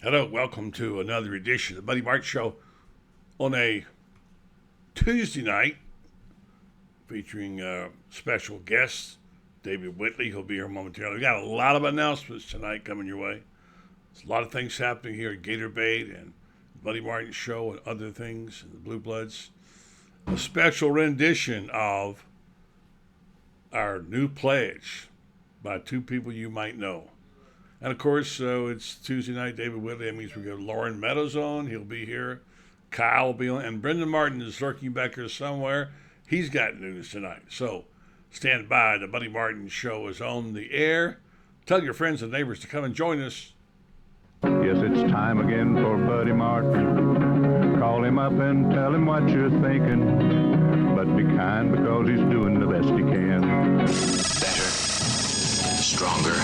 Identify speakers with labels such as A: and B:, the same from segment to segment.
A: Hello, welcome to another edition of the Buddy Martin Show on a Tuesday night featuring special guest David Whitley. He'll be here momentarily. We got a lot of announcements tonight coming your way. There's a lot of things happening here at Gator Bait and Buddy Martin Show and other things, and the Blue Bloods. A special rendition of our new pledge by two people you might know. And, of course, it's Tuesday night, David Whitley. That means we got Lauren Meadows on. He'll be here. Kyle will be on. And Brendan Martin is lurking back here somewhere. He's got news tonight. So stand by. The Buddy Martin Show is on the air. Tell your friends and neighbors to come and join us.
B: Yes, it's time again for Buddy Martin. Call him up and tell him what you're thinking. But be kind because he's doing the best he can.
C: Better. Stronger.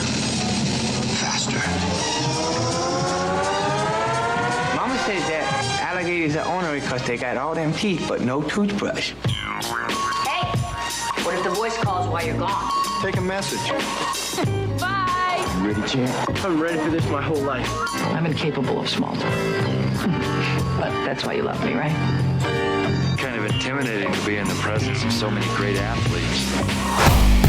C: Faster.
D: Mama says that alligators are ornery because they got all them teeth but no toothbrush.
E: Hey, what if the voice calls while you're gone?
D: Take a message.
E: Bye.
D: You ready, champ? I'm ready for this my whole life.
F: I'm incapable of small talk. But that's why you love me, right?
G: Kind of intimidating to be in the presence of so many great athletes.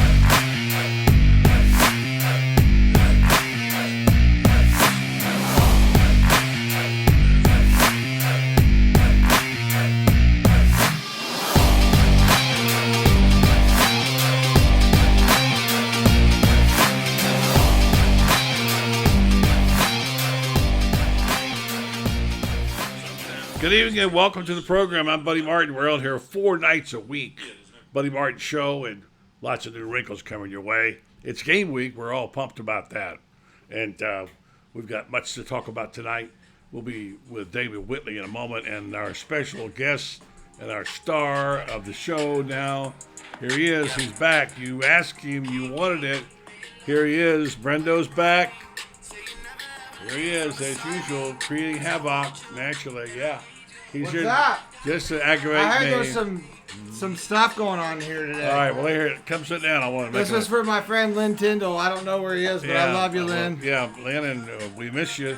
A: Good evening and welcome to the program. I'm Buddy Martin. We're out here 4 nights a week. Buddy Martin Show and lots of new wrinkles coming your way. It's game week. We're all pumped about that. And we've got much to talk about tonight. We'll be with David Whitley in a moment and our special guest and our star of the show now. Here he is. He's back. You asked him. You wanted it. Here he is. Brendo's back. Here he is, as usual, creating havoc naturally. Yeah. He's
H: What's
A: here
H: that?
A: just to aggravate
H: I heard
A: me.
H: there was some stuff going on here today.
A: All right, well, here, come sit down. I want to make
H: This was for my friend Lynn Tyndall. I don't know where he is, but I love you, Lynn.
A: Yeah, Lynn, and we miss you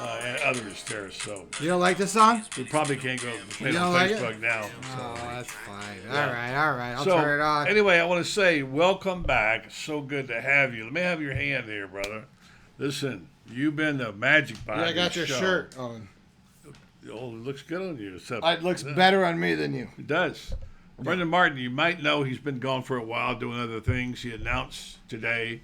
A: and others there. So
H: You don't like this song?
A: we probably can't go play
H: You
A: it on
H: don't like it?
A: Facebook now.
H: Oh,
A: So.
H: that's fine.
A: Yeah.
H: All right. I'll
A: So,
H: turn it on.
A: anyway, I want to say welcome back. So good to have you. Let me have your hand here, brother. Listen, you've been the magic behind
H: I got
A: this
H: your
A: show.
H: shirt on.
A: Oh, it looks good on you.
H: It looks better on me than you.
A: It does. Brendan Martin, you might know he's been gone for a while doing other things. He announced today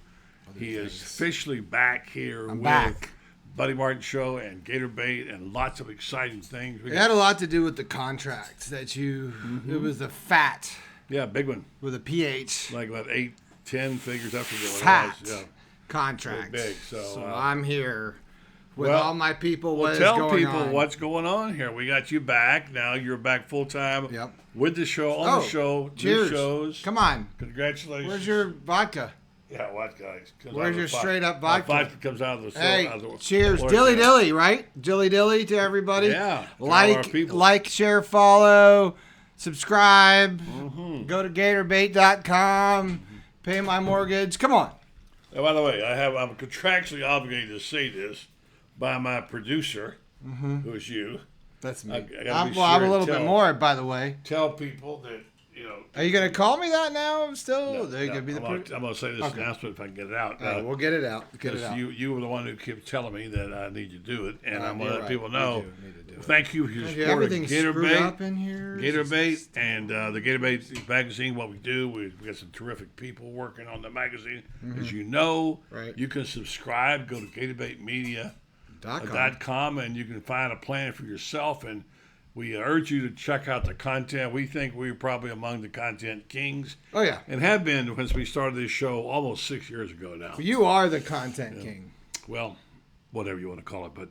A: he is officially back here with
H: back.
A: Buddy Martin Show and Gator Bait and lots of exciting things.
H: It had a lot to do with the contract that you. It was the fat
A: Yeah, big one.
H: with a PH
A: Like about 8, 10 figures up to the
H: fat
A: Yeah.
H: contract.
A: Big, so,
H: I'm here with
A: well,
H: all my people.
A: Well,
H: What is
A: tell
H: going
A: people
H: on?
A: what's going on here. We got you back. Now you're back full time
H: Yep.
A: with the show, on the show,
H: cheers.
A: new shows.
H: Come on.
A: Congratulations.
H: Where's your vodka?
A: Yeah, what guys?
H: Where's your straight up vodka?
A: Vodka comes out of the
H: Hey,
A: out of the
H: cheers.
A: Lord,
H: Dilly
A: yeah.
H: dilly, right? Dilly dilly to everybody.
A: Yeah, to all our
H: Like,
A: people.
H: share, follow, subscribe.
A: Mm-hmm.
H: Go to gatorbait.com. Pay my mortgage. Come on.
A: Oh, by the way, I'm contractually obligated to say this by my producer, who is you.
H: That's me.
A: I gotta
H: I'm
A: be
H: a
A: sure
H: little
A: to
H: bit
A: tell-
H: more, by the way.
A: Tell people that
H: Are you going to call me that now still?
A: No,
H: They're
A: no,
H: gonna be the
A: I'm going to say this
H: Okay.
A: announcement if I can get it out.
H: All right, we'll get it out. Get it
A: Because
H: out.
A: you were the one who kept telling me that I need to do it, and I'm going to
H: you're
A: let
H: right.
A: people
H: We
A: know.
H: do need to do it.
A: Thank you for your
H: Yeah,
A: support of
H: everything's
A: Gator
H: screwed
A: Bait.
H: up in here.
A: Gator Bait and the Gator Bait magazine, what we do, we got some terrific people working on the magazine. As you know,
H: Right.
A: you can subscribe, go to GatorBaitMedia.com,
H: .com.
A: and you can find a plan for yourself. And we urge you to check out the content. We think we're probably among the content kings
H: Oh, yeah.
A: and have been since we started this show almost 6 years ago now.
H: You are the content king.
A: Well, whatever you want to call it. But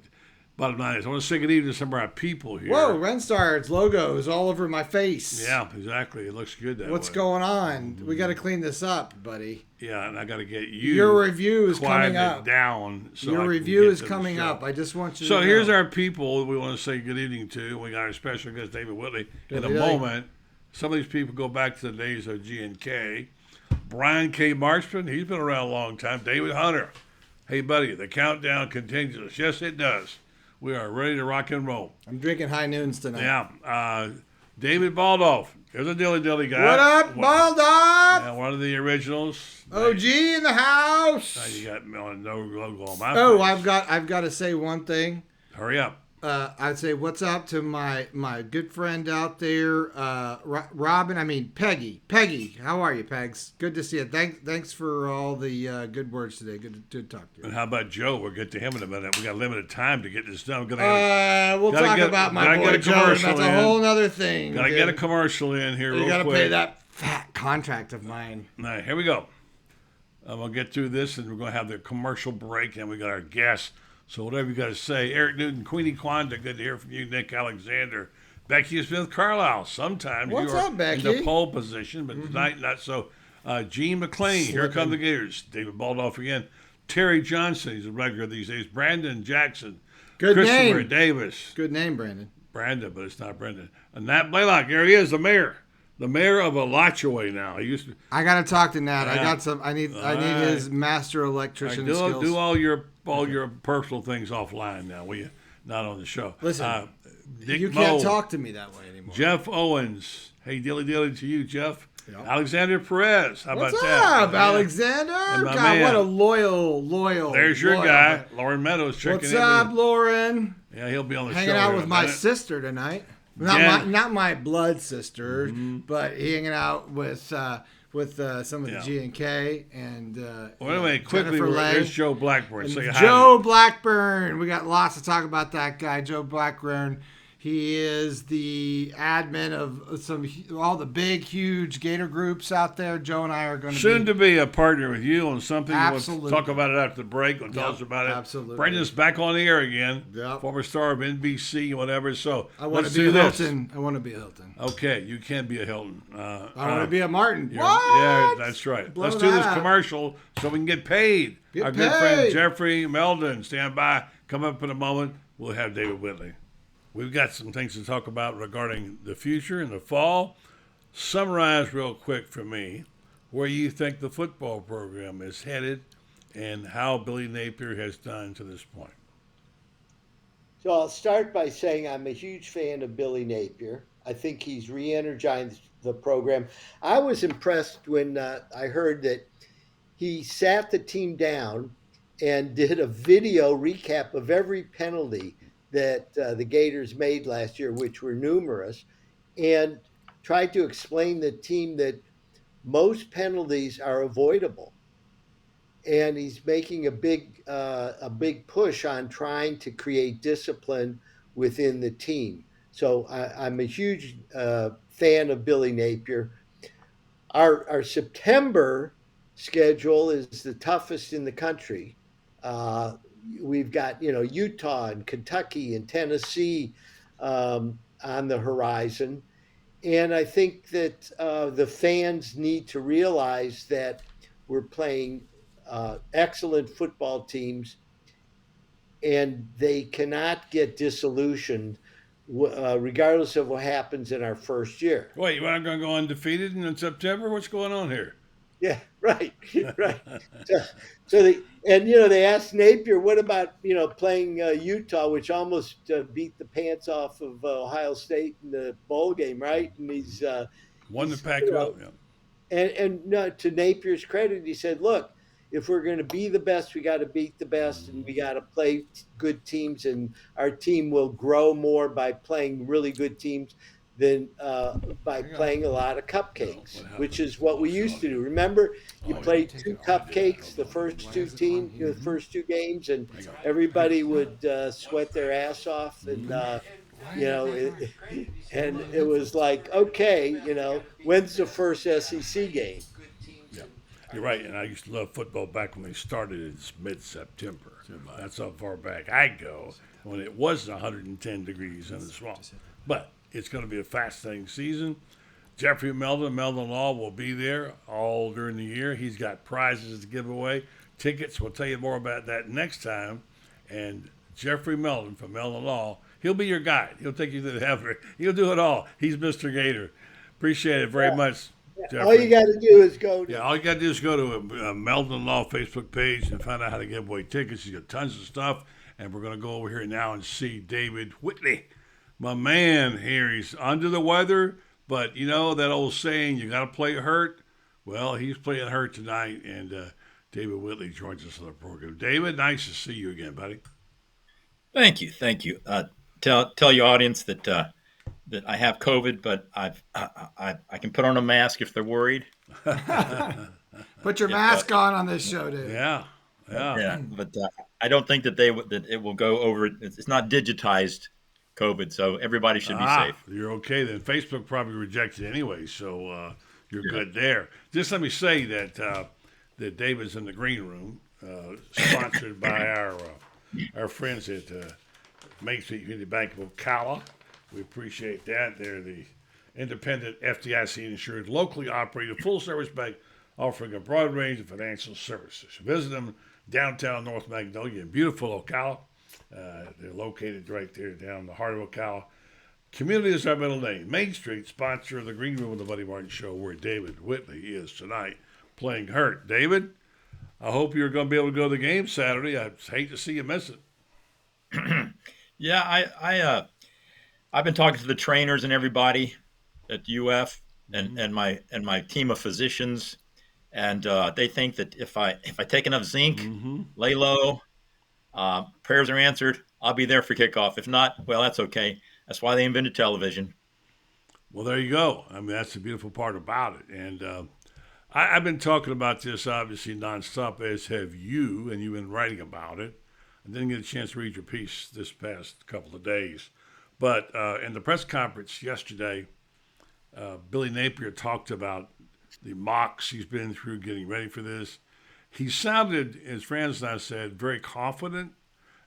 A: bottom line is, I want to say good evening to some of our people here.
H: Whoa, Renstar's logo is all over my face.
A: Yeah, exactly. It looks good that
H: What's
A: way.
H: going on? We got to clean this up, buddy.
A: Yeah, and I got to get you.
H: Your review is
A: quiet
H: coming
A: it
H: up.
A: down. So I
H: Your
A: can
H: review
A: get
H: is
A: to the
H: coming
A: show.
H: up. I just want you
A: So
H: to
A: here's
H: know.
A: our people we want to say good evening to. We got our special guest, David Whitley. In a
H: Dilly dilly.
A: moment, some of these people go back to the days of G&K. Brian K. Marksman, he's been around a long time. David Hunter Hey, buddy, the countdown continues. Yes, it does. We are ready to rock and roll.
H: I'm drinking High Noons tonight.
A: Yeah. David Baldolph. There's a dilly guy.
H: What up, Baldog?
A: Yeah, one of the originals.
H: OG in the house.
A: Now you got no logo on my
H: Oh,
A: face.
H: I've got to say one thing.
A: Hurry up.
H: I'd say what's up to my good friend out there, Peggy. How are you, Pegs? Good to see you. Thanks for all the good words today. Good to talk to you.
A: And how about Joe? We'll get to him in a minute. We got limited time to get this done.
H: We'll talk about my boy Joe. That's a whole other thing.
A: Gotta get a commercial in here real quick.
H: You gotta pay that fat contract of mine.
A: All right, here we go. We'll get through this, and we're going to have the commercial break, and we got our guests. So whatever you got to say. Eric Newton, Queenie Quanda, good to hear from you. Nick Alexander. Becky Smith Carlisle. Sometimes
H: What's
A: you are
H: up, Becky?
A: in the pole position, but tonight not so. Gene McLean, here come the Gators. David Baldolph again. Terry Johnson, he's a regular these days. Brandon Jackson.
H: Good
A: Christopher
H: name.
A: Davis.
H: Good name, Brandon.
A: Brandon, but it's not Brendan. And Nat Blaylock, here he is, the mayor. The mayor of Alachua now. He used to.
H: I gotta talk to Nat.
A: Yeah.
H: I need his master electrician skills.
A: Do all your personal things offline now, will you? Not on the show.
H: Listen,
A: Dick
H: you can't
A: Moe,
H: talk to me that way anymore.
A: Jeff Owens. Hey, dilly to you, Jeff.
H: Yep.
A: Alexander Perez. How
H: What's
A: about that?
H: up, Alexander?
A: And my
H: God,
A: man.
H: what a loyal.
A: There's your
H: loyal
A: guy,
H: man.
A: Lauren Meadows, checking
H: What's
A: in.
H: up, Lauren?
A: Yeah, he'll be on the show.
H: Hanging out
A: here
H: with
A: in a
H: my
A: minute.
H: sister tonight.
A: Jen.
H: Not my blood sister, but hanging out with some of the G and K and.
A: Well, anyway, quickly,
H: Jennifer Lay.
A: there's Joe Blackburn.
H: And
A: Say hi.
H: Joe Blackburn. We got lots to talk about that guy, Joe Blackburn. He is the admin of all the big, huge Gator groups out there. Joe and I are going to
A: Soon to be a partner with you on something.
H: Absolutely.
A: We'll talk about it after the break. We'll tell us about it.
H: Absolutely.
A: Brendan's back on the air again.
H: Yep.
A: Former star of NBC, whatever. So
H: I want
A: let's
H: to be
A: do
H: a
A: this.
H: Hilton. I want to be a Hilton.
A: Okay, you can be a Hilton.
H: I want to be a Martin.
A: Yeah,
H: What?
A: yeah, that's right.
H: Blow
A: Let's do this
H: that up.
A: commercial so we can get paid.
H: Get
A: Our good friend
H: paid.
A: Jeffrey Meldon, stand by. Come up in a moment. We'll have David Whitley. We've got some things to talk about regarding the future and the fall. Summarize real quick for me where you think the football program is headed and how Billy Napier has done to this point.
I: So I'll start by saying I'm a huge fan of Billy Napier. I think he's re-energized the program. I was impressed when I heard that he sat the team down and did a video recap of every penalty that the Gators made last year, which were numerous, and tried to explain the team that most penalties are avoidable. And he's making a big push on trying to create discipline within the team. So I'm a huge fan of Billy Napier. Our September schedule is the toughest in the country. We've got Utah and Kentucky and Tennessee on the horizon, and I think that the fans need to realize that we're playing excellent football teams, and they cannot get disillusioned regardless of what happens in our first year.
A: Wait, you're not going to go undefeated in September? What's going on here?
I: Yeah, right. They asked Napier, what about playing Utah, which almost beat the pants off of Ohio State in the bowl game, right? And he's
A: won the Pac-12. Yeah.
I: And to Napier's credit, he said, look, if we're going to be the best, we got to beat the best, and we got to play good teams, and our team will grow more by playing really good teams than by playing a lot of cupcakes, which is what we used to do. Remember, you played two cupcakes the first two teams, the first two games, and everybody would sweat their ass off, and and it was like, okay, when's the first SEC game?
A: Yeah, you're right. And I used to love football back when they started in mid-September. That's how far back I go, when it was 110 degrees in the swamp. But it's going to be a fascinating season. Jeffrey Meldon Law will be there all during the year. He's got prizes to give away. Tickets, we'll tell you more about that next time. And Jeffrey Meldon from Meldon Law, he'll be your guide. He'll take you to the heaven. He'll do it all. He's Mr. Gator. Appreciate it very much.
I: All you got to do is go to.
A: Yeah, all you got to do is go to Meldon Law Facebook page and find out how to give away tickets. He's got tons of stuff, and we're going to go over here now and see David Whitley, my man here. He's under the weather, but you know that old saying, you got to play hurt. Well, he's playing hurt tonight, and David Whitley joins us on the program. David, nice to see you again, buddy.
J: Thank you. Tell your audience that that I have COVID, but I can put on a mask if they're worried.
H: Put your mask on this show, dude.
A: Yeah.
J: But I don't think that that it will go over. It's not digitized COVID, so everybody should be safe.
A: You're okay then. Facebook probably rejected it anyway, so you're good there. Just let me say that that David's in the green room, sponsored by our friends at Main Street Community Bank of Ocala. We appreciate that. They're the independent FDIC insured, locally operated full-service bank offering a broad range of financial services. Visit them downtown North Magnolia in beautiful Ocala. They're located right there down the heart of Ocala. Community is our middle name. Main Street, sponsor of the Green Room of the Buddy Martin Show, where David Whitley is tonight playing hurt. David, I hope you're going to be able to go to the game Saturday. I hate to see you miss it.
J: Yeah, I've been talking to the trainers and everybody at UF and my team of physicians, and they think that if I take enough zinc, lay low, prayers are answered, I'll be there for kickoff. If not, well, that's okay. That's why they invented television.
A: Well, there you go. I mean, that's the beautiful part about it. And I've been talking about this obviously nonstop, as have you, and you've been writing about it. I didn't get a chance to read your piece this past couple of days. But in the press conference yesterday, Billy Napier talked about the mocks he's been through getting ready for this. He sounded, as Franz and I said, very confident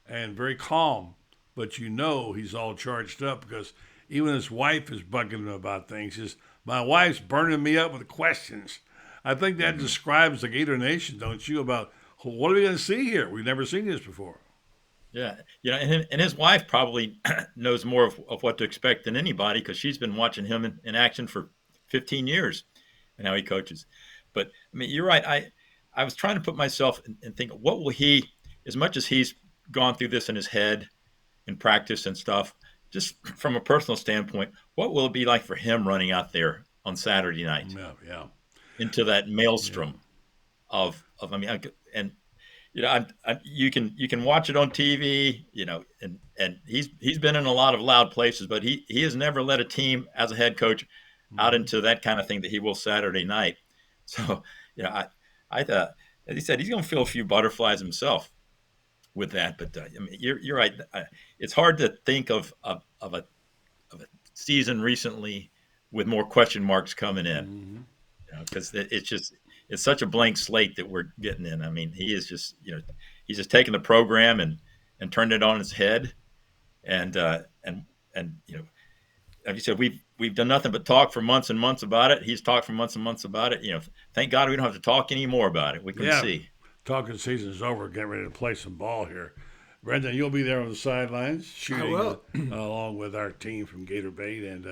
A: and very calm. But you know he's all charged up because even his wife is bugging him about things. He says, my wife's burning me up with questions. I think that describes the Gator Nation, don't you, about what are we going to see here? We've never seen this before.
J: Yeah, and his wife probably knows more of what to expect than anybody because she's been watching him in action for 15 years and how he coaches. But, I mean, you're right. I was trying to put myself and think, what will he, as much as he's gone through this in his head in practice and stuff, just from a personal standpoint, what will it be like for him running out there on Saturday night into that maelstrom of I mean, and you can watch it on TV, and he's been in a lot of loud places, but he has never led a team as a head coach out into that kind of thing that he will Saturday night. So, I thought, as he said, he's going to feel a few butterflies himself with that. But I mean, you're right. It's hard to think of a season recently with more question marks coming in, because it's such a blank slate that we're getting in. I mean, he is just, he's just taking the program and turned it on its head. And like you said, we've done nothing but talk for months and months about it. He's talked for months and months about it. Thank God we don't have to talk anymore about it. We can see.
A: Talking season's over. Getting ready to play some ball here. Brendan, you'll be there on the sidelines shooting along with our team from Gator Bait. And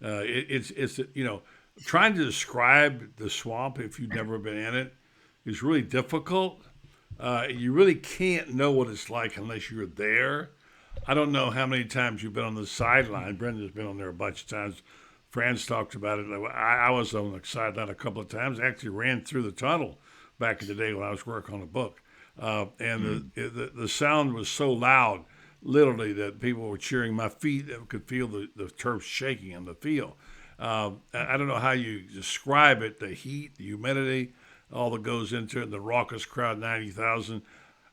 A: it's trying to describe the swamp if you've never been in it is really difficult. You really can't know what it's like unless you're there. I don't know how many times you've been on the sideline. Brendan's been on there a bunch of times. Franz talked about it. I was on the sideline a couple of times. I actually ran through the tunnel back in the day when I was working on a book. And the sound was so loud, literally, that people were cheering. My feet could feel the turf shaking in the field. I don't know how you describe it, the heat, the humidity, all that goes into it, and the raucous crowd, 90,000.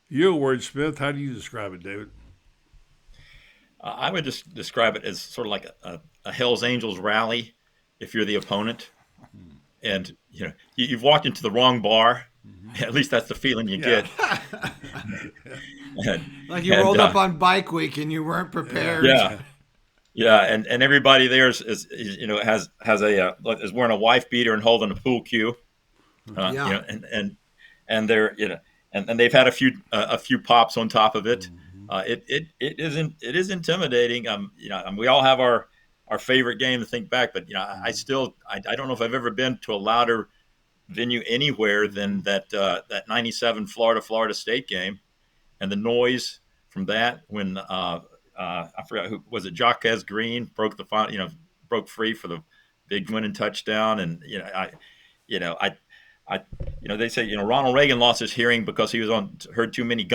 A: You're a wordsmith. How do you describe it, David?
J: I would just describe it as sort of like a Hell's Angels rally if you're the opponent. And, you've walked into the wrong bar. At least that's the feeling you get.
H: Like you rolled up on bike week and you weren't prepared.
J: Yeah, and everybody there is wearing a wife beater and holding a pool cue. And they're and they've had a few pops on top of it. It is intimidating. We all have our our favorite game to think back. But I don't know if I've ever been to a louder venue anywhere than that '97 Florida State game, and the noise from that when I forgot who was it. Jaquez Green broke the final, broke free for the big winning touchdown, and I, they say, Ronald Reagan lost his hearing because he heard too many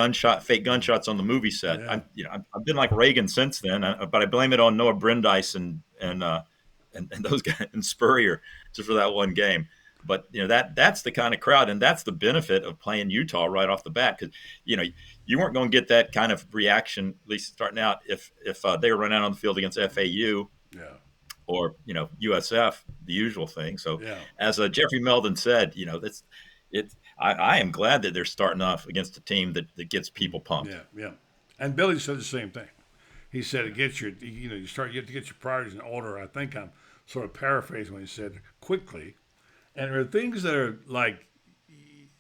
J: fake gunshots on the movie set.
A: Yeah.
J: I've been like Reagan since then, but I blame it on Noah Brindise and those guys and Spurrier just for that one game. But that's the kind of crowd, and that's the benefit of playing Utah right off the bat, because you weren't going to get that kind of reaction, at least starting out, if they were running out on the field against FAU.
A: Yeah.
J: Or USF, the usual thing. So,
A: Yeah.
J: as Jeffrey Meldon said, I am glad that they're starting off against a team that gets people pumped.
A: Yeah. And Billy said the same thing. He said it gets you have to get your priorities in order. I think I'm sort of paraphrasing what he said quickly. And there are things that are like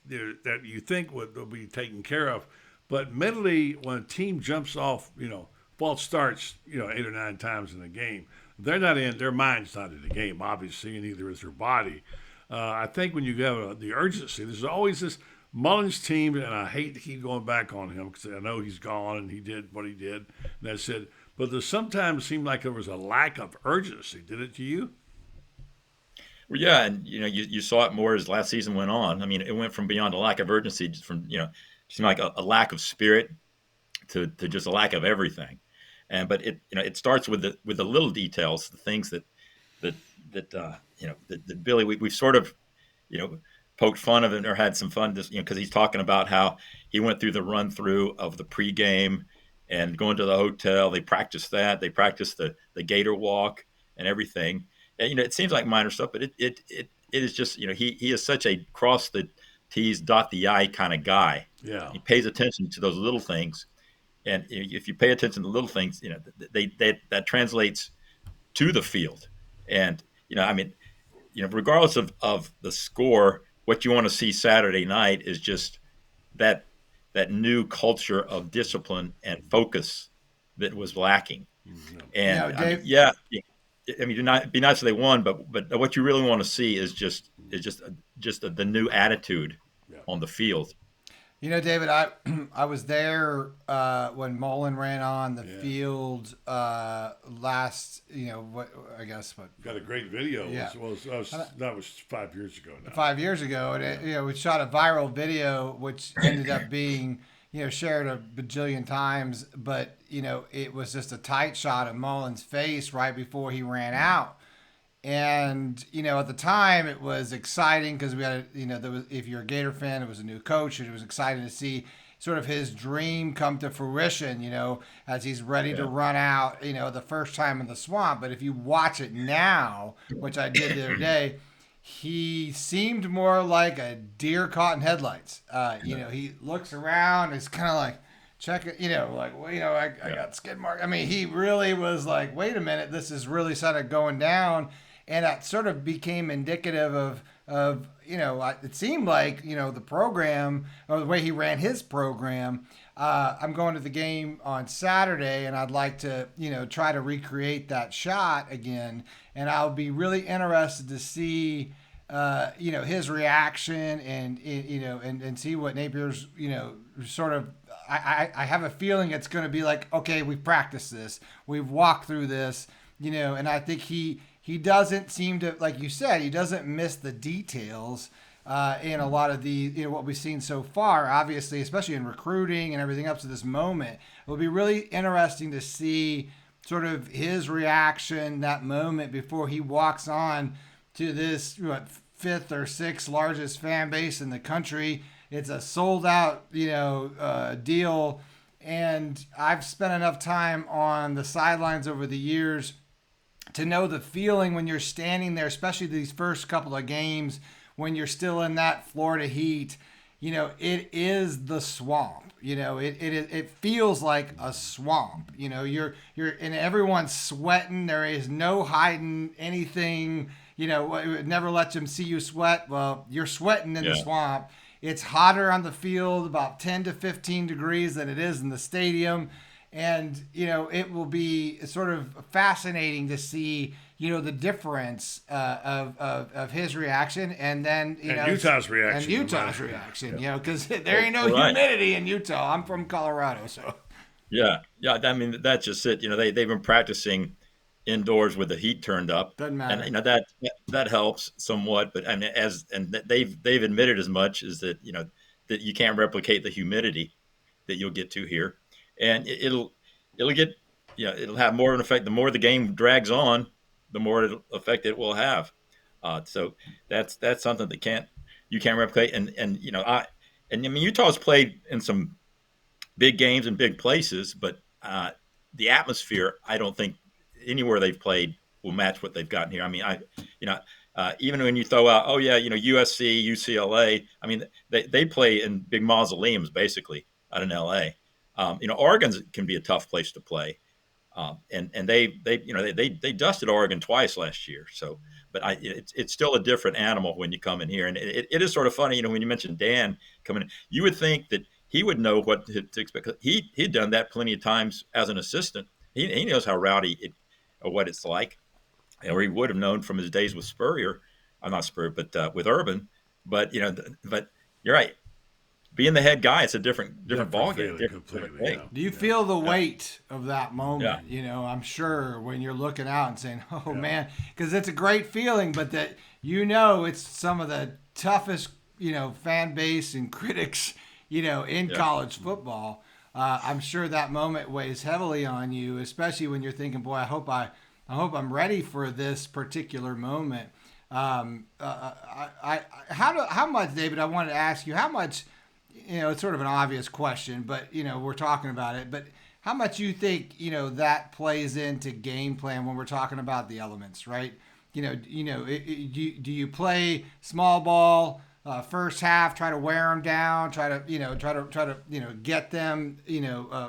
A: that you think will be taken care of, but mentally, when a team jumps off, false starts, 8 or 9 times in the game, they're not in. Their mind's not in the game, obviously, and neither is their body. I think when you have the urgency, there's always this Mullins team, and I hate to keep going back on him because I know he's gone and he did what he did, and that's it. But there sometimes seemed like there was a lack of urgency. Did it to you?
J: Well, yeah, and you saw it more as last season went on. I mean, it went from beyond a lack of urgency, just from seemed like a lack of spirit to just a lack of everything. But it starts with the little details, the things that Billy we've sort of poked fun of it or had some fun because he's talking about how he went through the run through of the pregame and going to the hotel. They practiced that. They practiced the Gator walk and everything. And, it seems like minor stuff, but it is just he is such a cross the T's, dot the I kind of guy.
A: Yeah,
J: he pays attention to those little things. And if you pay attention to little things, that translates to the field. And regardless of the score, what you want to see Saturday night is just that new culture of discipline and focus that was lacking.
A: Mm-hmm.
J: And
H: Dave,
J: it'd be nice if they won, but what you really want to see is just the new attitude on the field.
H: David, I was there when Mullen ran on the field last.
A: Got a great video.
H: Yeah.
A: That was 5 years ago now.
H: 5 years ago, and we shot a viral video, which ended up being shared a bajillion times. But it was just a tight shot of Mullen's face right before he ran out. And, at the time it was exciting because we had, there was, if you're a Gator fan, it was a new coach, and it was exciting to see sort of his dream come to fruition, as he's ready to run out, the first time in the swamp. But if you watch it now, which I did the other day, he seemed more like a deer caught in headlights. He looks around, it's kind of like, check it, I got skid marks. I mean, he really was like, wait a minute, this is really sort of going down. And that sort of became indicative of it seemed like, the program or the way he ran his program. I'm going to the game on Saturday, and I'd like to, try to recreate that shot again. And I'll be really interested to see, his reaction and see what Napier's, sort of, I have a feeling it's going to be like, okay, we've practiced this. We've walked through this, and I think he doesn't seem to, like you said, he doesn't miss the details in a lot of the, what we've seen so far, obviously, especially in recruiting and everything up to this moment. It will be really interesting to see sort of his reaction, that moment before he walks on to this, fifth or sixth largest fan base in the country. It's a sold out, deal. And I've spent enough time on the sidelines over the years to know the feeling when you're standing there, especially these first couple of games, when you're still in that Florida heat. It is the swamp. It feels like a swamp. You're and everyone's sweating. There is no hiding anything. It never lets them see you sweat. Well, you're sweating in the swamp. It's hotter on the field, about 10 to 15 degrees than it is in the stadium. And, it will be sort of fascinating to see, the difference of his reaction and then,
A: Utah's reaction.
H: And Utah's reaction, because there ain't no humidity in Utah. I'm from Colorado, so.
J: Yeah. I mean, that's just it. They've been practicing indoors with the heat turned up.
H: Doesn't matter.
J: And, that helps somewhat. But I mean, they've admitted as much as that, that you can't replicate the humidity that you'll get to here. And it'll get, it'll have more of an effect. The more the game drags on, the more effect it will have. So that's something that you can't replicate. And I mean, Utah's played in some big games in big places, but the atmosphere, I don't think anywhere they've played will match what they've gotten here. I mean, even when you throw out, USC, UCLA, I mean, they play in big mausoleums basically out in LA. Oregon can be a tough place to play. And they dusted Oregon twice last year. So, but it's still a different animal when you come in here. And it is sort of funny, when you mentioned Dan coming in, you would think that he would know what to expect. He'd done that plenty of times as an assistant. He knows how rowdy or what it's like, or he would have known from his days with Spurrier. I'm not Spurrier, but with Urban. But but you're right. Being the head guy, it's a different ball game.
H: Do you feel the weight of that moment?
J: Yeah.
H: I'm sure when you're looking out and saying, "Oh man," because it's a great feeling, but that it's some of the toughest fan base and critics in college football. I'm sure that moment weighs heavily on you, especially when you're thinking, "Boy, I hope I'm ready for this particular moment." How much, David? I wanted to ask you how much. It's sort of an obvious question, but we're talking about it. But how much you think that plays into game plan when we're talking about the elements, right? Do you play small ball first half, try to wear them down, try to get them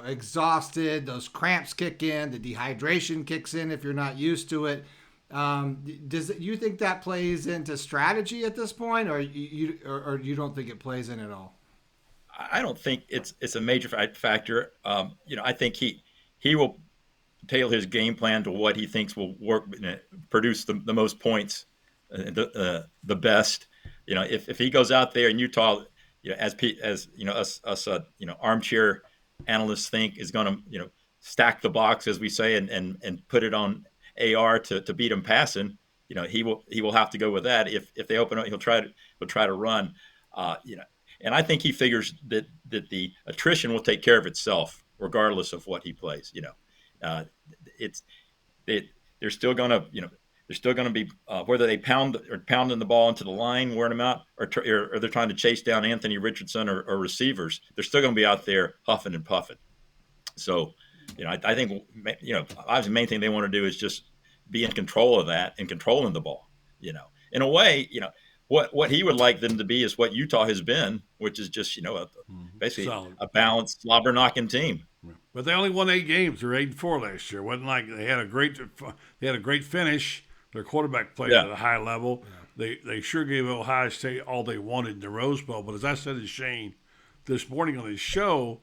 H: exhausted, those cramps kick in, the dehydration kicks in if you're not used to it. You think that plays into strategy at this point, or you don't think it plays in at all?
J: I don't think it's a major factor. I think he will tailor his game plan to what he thinks will work, produce the most points, the best. If he goes out there and Utah, as us armchair analysts think is going to stack the box, as we say, and put it on AR to beat him passing, he will have to go with that. If they open up, he'll try to run. And I think he figures that the attrition will take care of itself, regardless of what he plays. They're still going to be whether they pounding the ball into the line, wearing them out, or they're trying to chase down Anthony Richardson or receivers. They're still going to be out there huffing and puffing. So, I think obviously the main thing they want to do is just be in control of that and controlling the ball. In a way, What he would like them to be is what Utah has been, which is just basically solid, a balanced, slobber knocking team.
A: But they only won 8 games. They were 8-4 last year. It wasn't like they had a great finish. Their quarterback played at a high level. Yeah. They sure gave Ohio State all they wanted in the Rose Bowl. But as I said to Shane this morning on his show,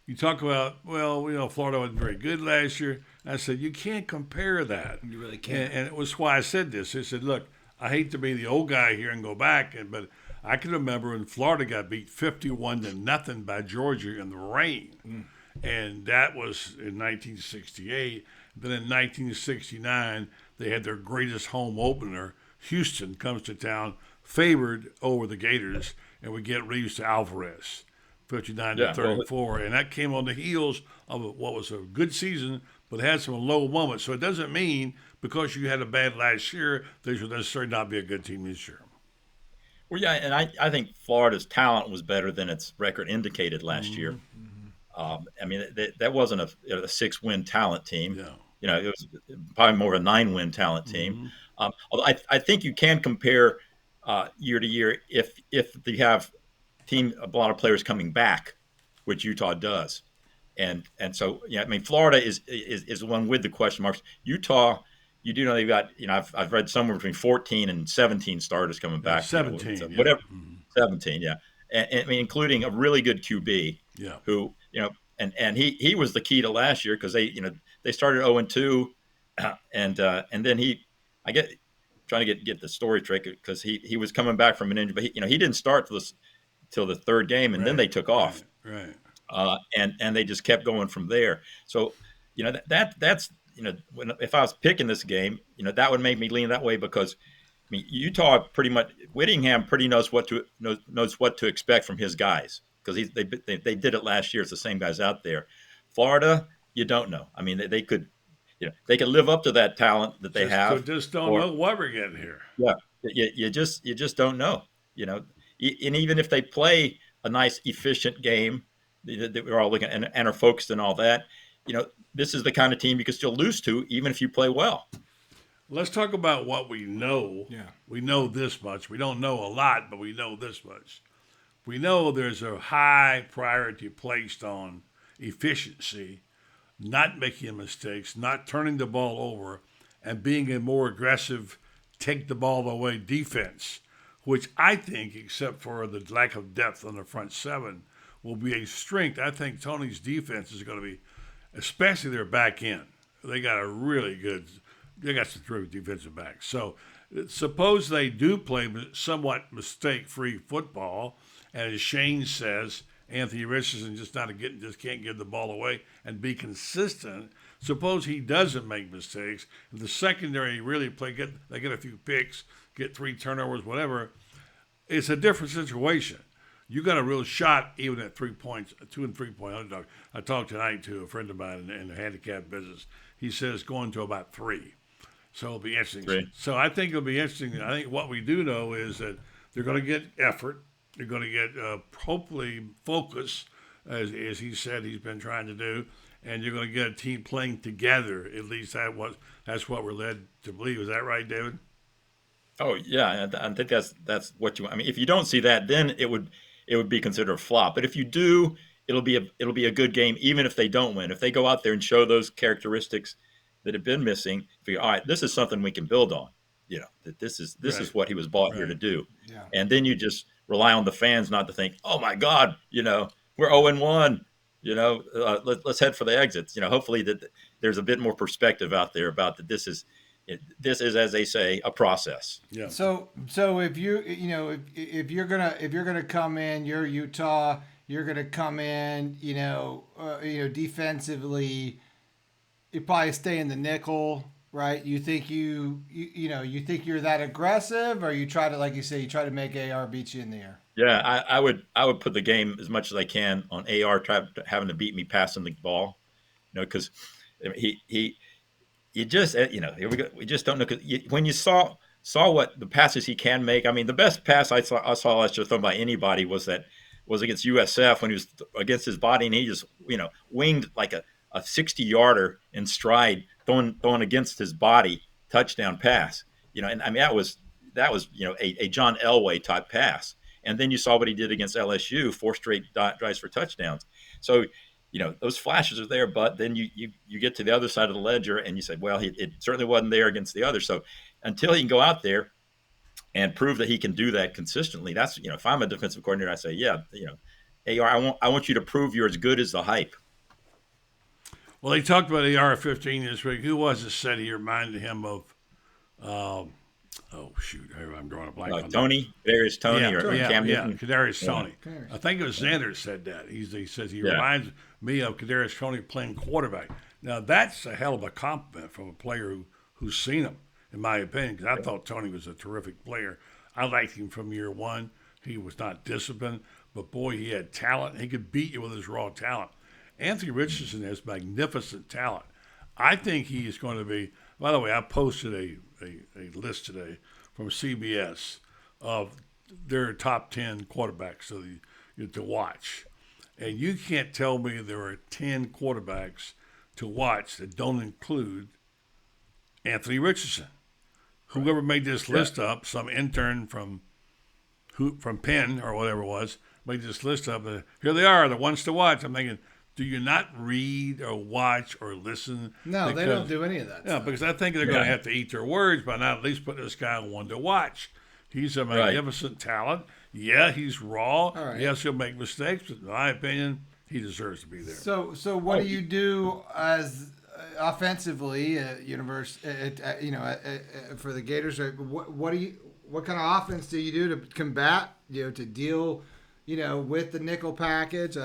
A: you talk about Florida wasn't very good last year. I said you can't compare that.
H: You really can't.
A: And it was why I said this. I said, look. I hate to be the old guy here and go back, but I can remember when Florida got beat 51-0 by Georgia in the rain, and that was in 1968. Then in 1969, they had their greatest home opener. Houston comes to town, favored over the Gators, and we get reduced to Alvarez, 59-34, and that came on the heels of what was a good season, but had some low moments. So it doesn't mean because you had a bad last year, they should necessarily not be a good team this year.
J: Well, yeah, and I think Florida's talent was better than its record indicated last year. I mean, that wasn't a 6-win talent team.
A: Yeah.
J: It was probably more of a 9-win talent team. Although I think you can compare year to year if you have a lot of players coming back, which Utah does. And so, I mean, Florida is the one with the question marks. Utah, you do know they've got, I've read somewhere between 14 and 17 starters coming back.
A: 17.
J: Whatever. 17, yeah. And I mean, including a really good QB who, and he was the key to last year because they started 0-2, and then I get trying to get the story straight because he was coming back from an injury, but he didn't start till the third game, and then they took off.
A: Right.
J: And they just kept going from there. So, that's if I was picking this game, that would make me lean that way because Utah pretty much Whittingham pretty knows what to expect from his guys because they did it last year. It's the same guys out there. Florida, you don't know. I mean, they could live up to that talent that they have.
A: So just don't know what we're getting here.
J: Yeah, you just don't know. And even if they play a nice, efficient game that we're all looking at and are focused and all that, this is the kind of team you can still lose to, even if you play well.
A: Let's talk about what we know.
H: Yeah.
A: We know this much. We don't know a lot, but we know this much. We know there's a high priority placed on efficiency, not making mistakes, not turning the ball over, and being a more aggressive, take the ball away defense, which I think, except for the lack of depth on the front seven, will be a strength. I think Tony's defense is going to be, especially their back end. They got some terrific defensive backs. So suppose they do play somewhat mistake-free football, and as Shane says, Anthony Richardson just can't give the ball away and be consistent. Suppose he doesn't make mistakes. If the secondary really they get a few picks, get 3 turnovers, whatever, it's a different situation. You got a real shot even at 3 points, 2 and 3 point underdog. I talked tonight to a friend of mine in the handicap business. He says going to about 3. So it'll be interesting.
J: Great.
A: So I think it'll be interesting. I think what we do know is that they're going to get effort. They're going to get hopefully focus, as he said he's been trying to do, and you're going to get a team playing together. At least that's what we're led to believe. Is that right, David?
J: Oh yeah, I think that's what you. I mean, if you don't see that, then it would be considered a flop. But if you do, it'll be a good game, even if they don't win. If they go out there and show those characteristics that have been missing, figure, all right, this is something we can build on. That this is what he was bought here to do.
H: Yeah.
J: And then you just rely on the fans not to think, oh my God, we're 0-1. Let's head for the exits. Hopefully that there's a bit more perspective out there about that. This is, as they say, a process.
A: Yeah.
H: So if if you're gonna come in, you're Utah, you're gonna come in, defensively, you probably stay in the nickel, right? You think you think you're that aggressive, or you try to, like you say, you try to make AR beat you in the air?
J: Yeah, I would put the game as much as I can on AR, having to beat me passing the ball, because you just here we go. We just don't know when you saw what the passes he can make. I mean, the best pass I saw last year thrown by anybody was against USF when he was against his body, and he just winged like a 60-yarder in stride, throwing against his body, touchdown pass. And I mean that was a John Elway type pass. And then you saw what he did against LSU, 4 straight drives for touchdowns. So, those flashes are there, but then you get to the other side of the ledger and you say, well, it certainly wasn't there against the other. So until he can go out there and prove that he can do that consistently, that's, if I'm a defensive coordinator, I say, yeah, AR, I want you to prove you're as good as the hype.
A: Well, they talked about AR-15 this week. Who was it said he reminded him of? I'm drawing a blank on
J: Tony, Kadarius Tony, Cam Newton.
A: Yeah, Kadarius Tony. I think it was Xander said that. He says he reminds me of Kadarius Tony playing quarterback. Now, that's a hell of a compliment from a player who's seen him, in my opinion, because I thought Tony was a terrific player. I liked him from year one. He was not disciplined, but boy, he had talent. He could beat you with his raw talent. Anthony Richardson has magnificent talent. I think he is going to be, by the way, I posted a list today from CBS of their top 10 quarterbacks to watch. And you can't tell me there are 10 quarterbacks to watch that don't include Anthony Richardson. Whoever made this list up, some intern from Penn or whatever it was, made this list up. Here they are, the ones to watch. I'm thinking, do you not read or watch or listen?
H: No, they don't do any of that.
A: Yeah, because I think they're going to have to eat their words by not at least put this guy on one to watch. He's a magnificent talent. Yeah, he's raw.
H: All right.
A: Yes, he'll make mistakes, but in my opinion, he deserves to be there.
H: So what do you do as offensively, for the Gators? What kind of offense do you do to combat, to deal, with the nickel package?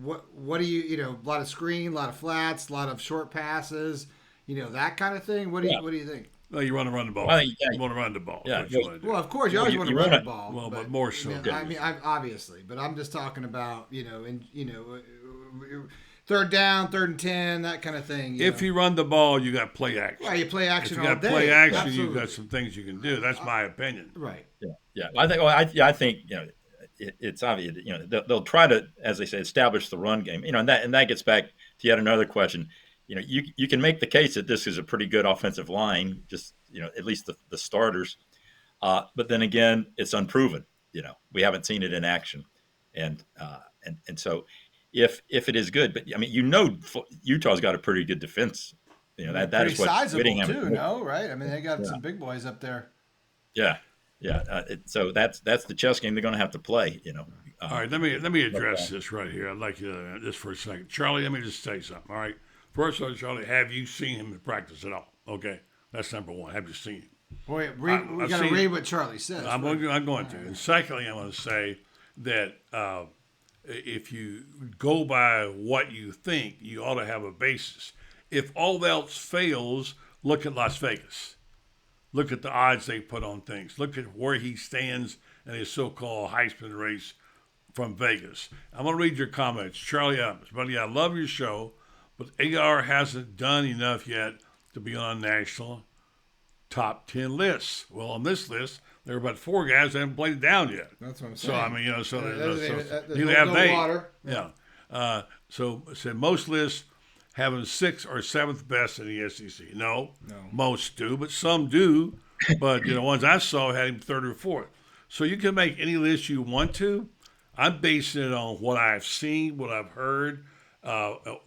H: What do you, a lot of screen, a lot of flats, a lot of short passes, that kind of thing. What do you think?
A: Well, you want to run the ball. You want to run the ball.
J: Yeah.
H: Well, of course, you always want to run the ball.
A: Well, but more so.
H: I mean, obviously, but I'm just talking about, third down, 3rd and 10, that kind of thing.
A: If you run the ball, you got play action.
H: Right, you play action all day.
A: If you got play action,
H: Absolutely.
A: you've got some things you can do. That's my opinion.
H: Right.
J: Yeah. I think it's obvious. They'll try to, as they say, establish the run game. And that gets back to yet another question. You can make the case that this is a pretty good offensive line, just at least the starters. But then again, it's unproven. We haven't seen it in action, and so if it is good, but I mean, Utah's got a pretty good defense. That is what
H: sizable
J: Whittingham
H: too. No, right? I mean, they got some big boys up there.
J: Yeah. So that's the chess game they're going to have to play.
A: All right, let me address this right here. I'd like you to just for a second, Charlie. Let me just say something. All right. First of all, Charlie, have you seen him in practice at all? Okay, that's number one. Have you seen him?
H: Boy, we got to read what Charlie says.
A: I'm going to. And secondly, I'm going to say that if you go by what you think, you ought to have a basis. If all else fails, look at Las Vegas. Look at the odds they put on things. Look at where he stands in his so-called Heisman race from Vegas. I'm going to read your comments. Charlie Evans, buddy, I love your show. But AR hasn't done enough yet to be on national top 10 lists. Well, on this list, there are about 4 guys that haven't played it down yet.
H: That's what I'm
A: saying. So, I mean,
H: neither have they. Water.
A: Yeah. So said most lists having 6th or 7th best in the SEC. No, most do, but some do. But, ones I saw had him 3rd or 4th. So you can make any list you want to. I'm basing it on what I've seen, what I've heard,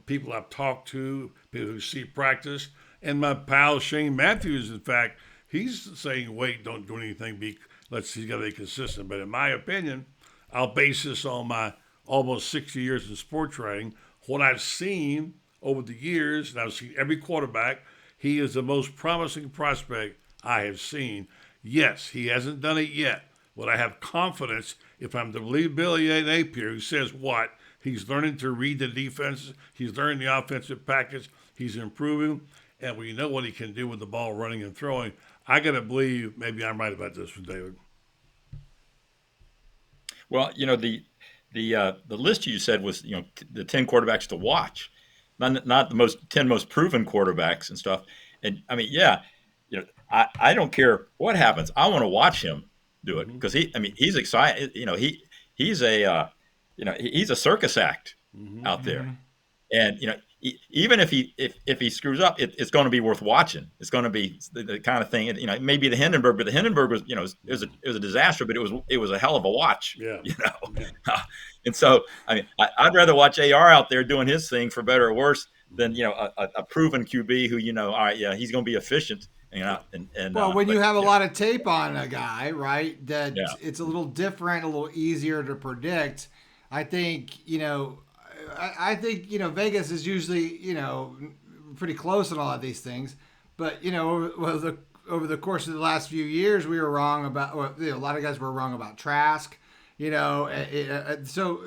A: people I've talked to, people who see practice, and my pal Shane Matthews, in fact, he's saying, wait, don't do anything, he's got to be consistent. But in my opinion, I'll base this on my almost 60 years in sports writing, what I've seen over the years, and I've seen every quarterback. He is the most promising prospect I have seen. Yes, he hasn't done it yet, but I have confidence, if I'm to believe Billy Napier, who says what? He's learning to read the defenses. He's learning the offensive package. He's improving. And we know what he can do with the ball running and throwing. I got to believe, maybe I'm right about this one, David.
J: Well, the list you said was, the 10 quarterbacks to watch, not the 10 most proven quarterbacks and stuff. And I mean, I don't care what happens. I want to watch him do it because he's excited. He's a circus act out there, and even if he screws up, it's going to be worth watching. It's going to be the kind of thing. It may be the Hindenburg, but the Hindenburg was it was a disaster, but it was a hell of a watch.
A: Yeah.
J: And so I'd rather watch AR out there doing his thing for better or worse than a proven QB who all right, yeah, he's going to be efficient.
H: When you have a lot of tape on a guy, right, that it's a little different, a little easier to predict. I think, I think Vegas is usually, pretty close on all of these things. But, over the course of the last few years, we were wrong about, a lot of guys were wrong about Trask, so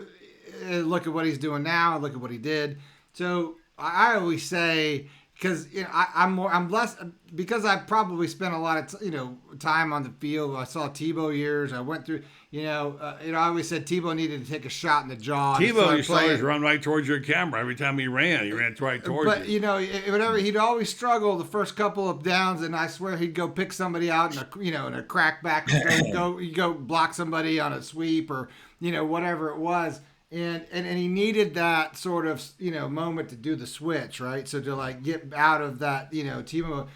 H: look at what he's doing now, look at what he did. So I always say, because I'm less, because I probably spent a lot of time on the field. I saw Tebow years. I went through. I always said Tebow needed to take a shot in the jaw.
A: Tebow used to always run right towards your camera every time he ran right towards you.
H: But whatever, he'd always struggle the first couple of downs, and I swear he'd go pick somebody out in a crack back, go block somebody on a sweep or whatever it was. And he needed that sort of moment to do the switch, right? So to get out of that Tebow,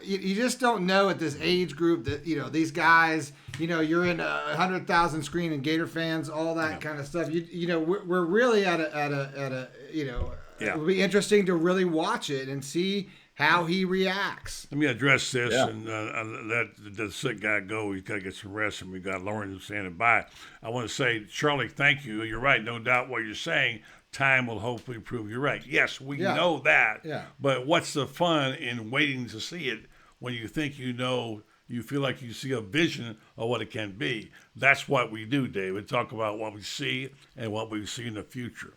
H: you just don't know at this age group that these guys you're in 100,000 screen and Gator fans, all that kind of stuff. We're really at a it'll be interesting to really watch it and see how he reacts.
A: Let me address this and let the sick guy go. He's got to get some rest, and we got Lauren standing by. I want to say, Charlie, thank you. You're right. No doubt what you're saying. Time will hopefully prove you're right. Yes, we know that.
H: Yeah.
A: But what's the fun in waiting to see it when you think you know, you feel like you see a vision of what it can be? That's what we do, David. Talk about what we see and what we see in the future.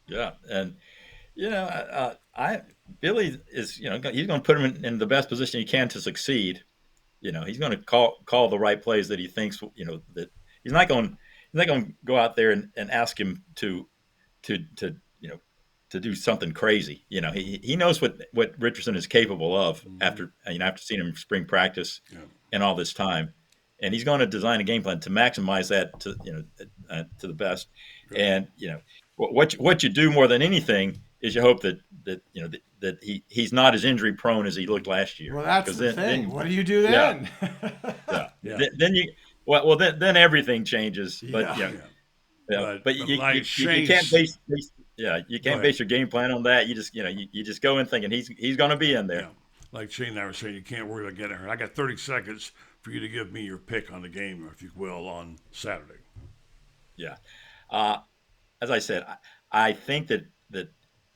J: Yeah. And, Billy is, he's going to put him in the best position he can to succeed. He's going to call the right plays that he thinks, that he's not going to go out there and ask him to do something crazy. He knows what Richardson is capable of after seeing him in spring practice and all this time, and he's going to design a game plan to maximize that to the best. And what you do more than anything is you hope that he's not as injury prone as he looked last year.
H: Well, that's the thing. What do you do then?
J: Then everything changes. But you can't base your game plan on that. You just go in thinking he's going to be in there.
A: Yeah. Like Shane and I were saying, you can't worry about getting hurt. I got 30 seconds for you to give me your pick on the game, if you will, on Saturday.
J: Yeah. As I said, I think that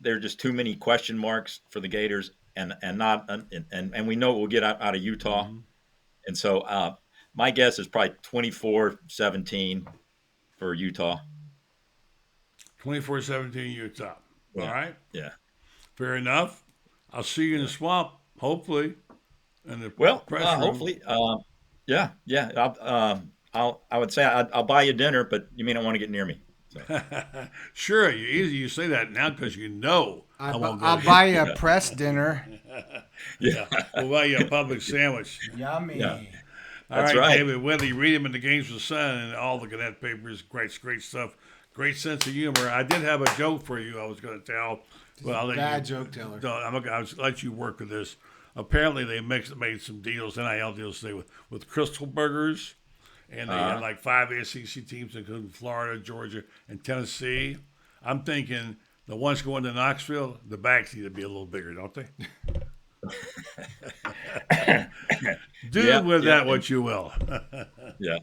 J: there are just too many question marks for the Gators, and we know we'll get out of Utah. Mm-hmm. And so my guess is probably 24-17 for Utah.
A: 24-17 Utah.
J: Yeah.
A: All right.
J: Yeah.
A: Fair enough. I'll see you in the swamp, hopefully. In the press room.
J: Hopefully. Yeah. I would say I'll buy you dinner, but you may not want to get near me. So.
A: Sure, you say that now because you know
H: I'll buy you a press dinner.
A: Yeah, we'll buy you a public sandwich.
H: Yummy.
J: Yeah.
A: All right, David Whitley, read him in the Games with Sun and all the Gannett papers. Great stuff. Great sense of humor. I did have a joke for you I was going to tell. Well, I'll let
H: bad joke teller.
A: I'll let you work with this. Apparently, they made some deals, NIL deals today with Crystal Burgers. And they had like 5 SEC teams, including Florida, Georgia, and Tennessee. I'm thinking the ones going to Knoxville, the bags need to be a little bigger, don't they? Do with that what you will.
J: Yeah,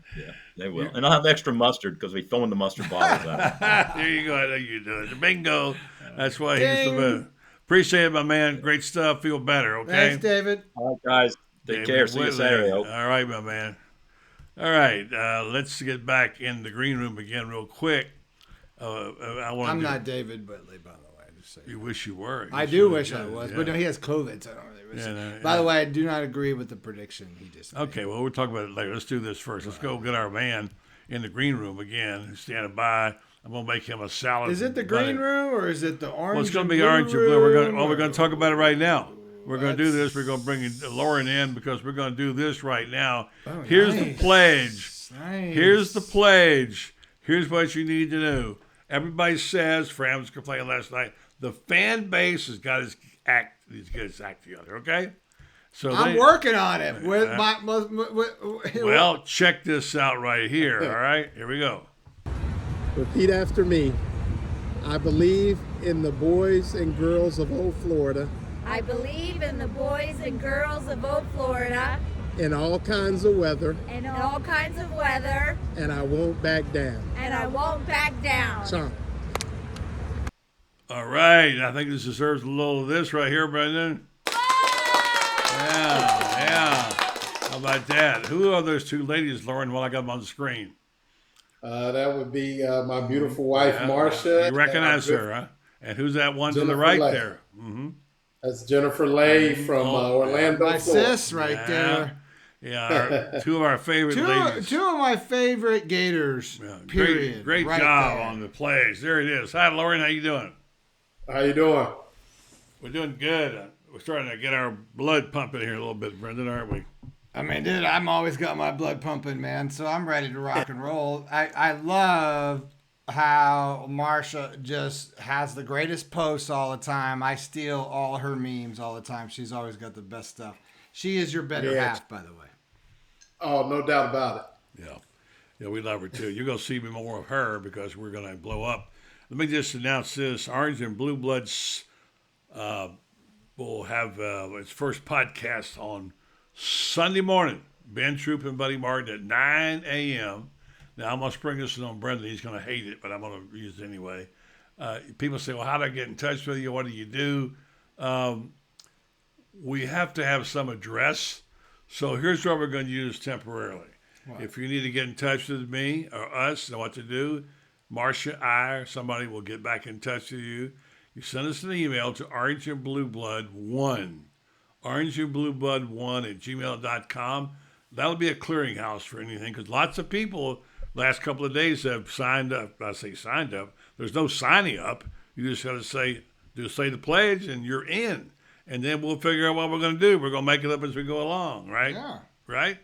J: they will. And I'll have extra mustard because we throwing the mustard bottles out.
A: There you go. I know you do it. Bingo. That's why he's the best. Appreciate it, my man. Great stuff. Feel better, okay?
H: Thanks, David.
J: All right, guys. Take care. See you Saturday.
A: All right, my man. All right, let's get back in the green room again real quick.
H: I'm not David Whitley, by the way. Just saying.
A: You wish you were.
H: I do wish I was, but no, he has COVID, so I don't really wish it. By the way, I do not agree with the prediction he just made.
A: Okay, well, we'll talk about it later. Let's do this first. Let's go get our man in the green room again, who's standing by. I'm going to make him a salad.
H: Is it the green room or is it the orange?
A: Well, it's going to be orange and blue. We're going to talk about it right now. We're going to do this. We're going to bring Lauren in because we're going to do this right now.
H: Oh,
A: Here's
H: nice.
A: the pledge.
H: Nice.
A: Here's the pledge. Here's what you need to know. Everybody says, Fran was complaining last night, the fan base has got his act together, okay? So
H: I'm working on it.
A: Well, check this out right here, all right? Here we go.
K: Repeat after me. I believe in the boys and girls of old Florida.
L: I believe in the boys and girls of old Florida.
K: In all kinds of weather.
L: In all kinds of weather.
K: And I won't back down.
L: And I won't back down.
K: Chomp.
A: All right. I think this deserves a little of this right here, Brendan. Yeah. How about that? Who are those two ladies, Lauren, while I got them on the screen?
K: That would be my beautiful wife, Marcia.
A: You recognize her, huh? And who's that one to the right there? Mm-hmm.
K: That's Jennifer Lay from Orlando,
H: my
K: Florida.
H: sis right there.
A: Yeah, two of our favorite ladies.
H: Two of my favorite Gators, period.
A: Great
H: right
A: job
H: there.
A: on the plays. There it is. Hi, Lauren. How you doing?
K: How you doing?
A: We're doing good. We're starting to get our blood pumping here a little bit, Brendan, aren't we?
H: I mean, dude, I'm always got my blood pumping, man. So I'm ready to rock and roll. I love how Marcia just has the greatest posts all the time. I steal all her memes all the time. She's always got the best stuff. She is your better half, by the way.
K: Oh, no doubt about
A: it. Yeah, we love her too. You're going to see more of her because we're going to blow up. Let me just announce this. Orange and Blue Bloods will have its first podcast on Sunday morning. Ben Troop and Buddy Martin at 9 a.m. Now, I'm going to spring this on Brendan. He's going to hate it, but I'm going to use it anyway. People say, well, how do I get in touch with you? What do you do? We have to have some address. So here's what we're going to use temporarily. What? If you need to get in touch with me or us, know what to do, Marcia, I, or somebody will get back in touch with you. You send us an email to orangeandblueblood1, orangeandblueblood1@gmail.com. That'll be a clearinghouse for anything, because lots of people last couple of days have signed up. I say signed up. There's no signing up. You just got to say the pledge, and you're in. And then we'll figure out what we're going to do. We're going to make it up as we go along, right?
H: Yeah.
A: Right?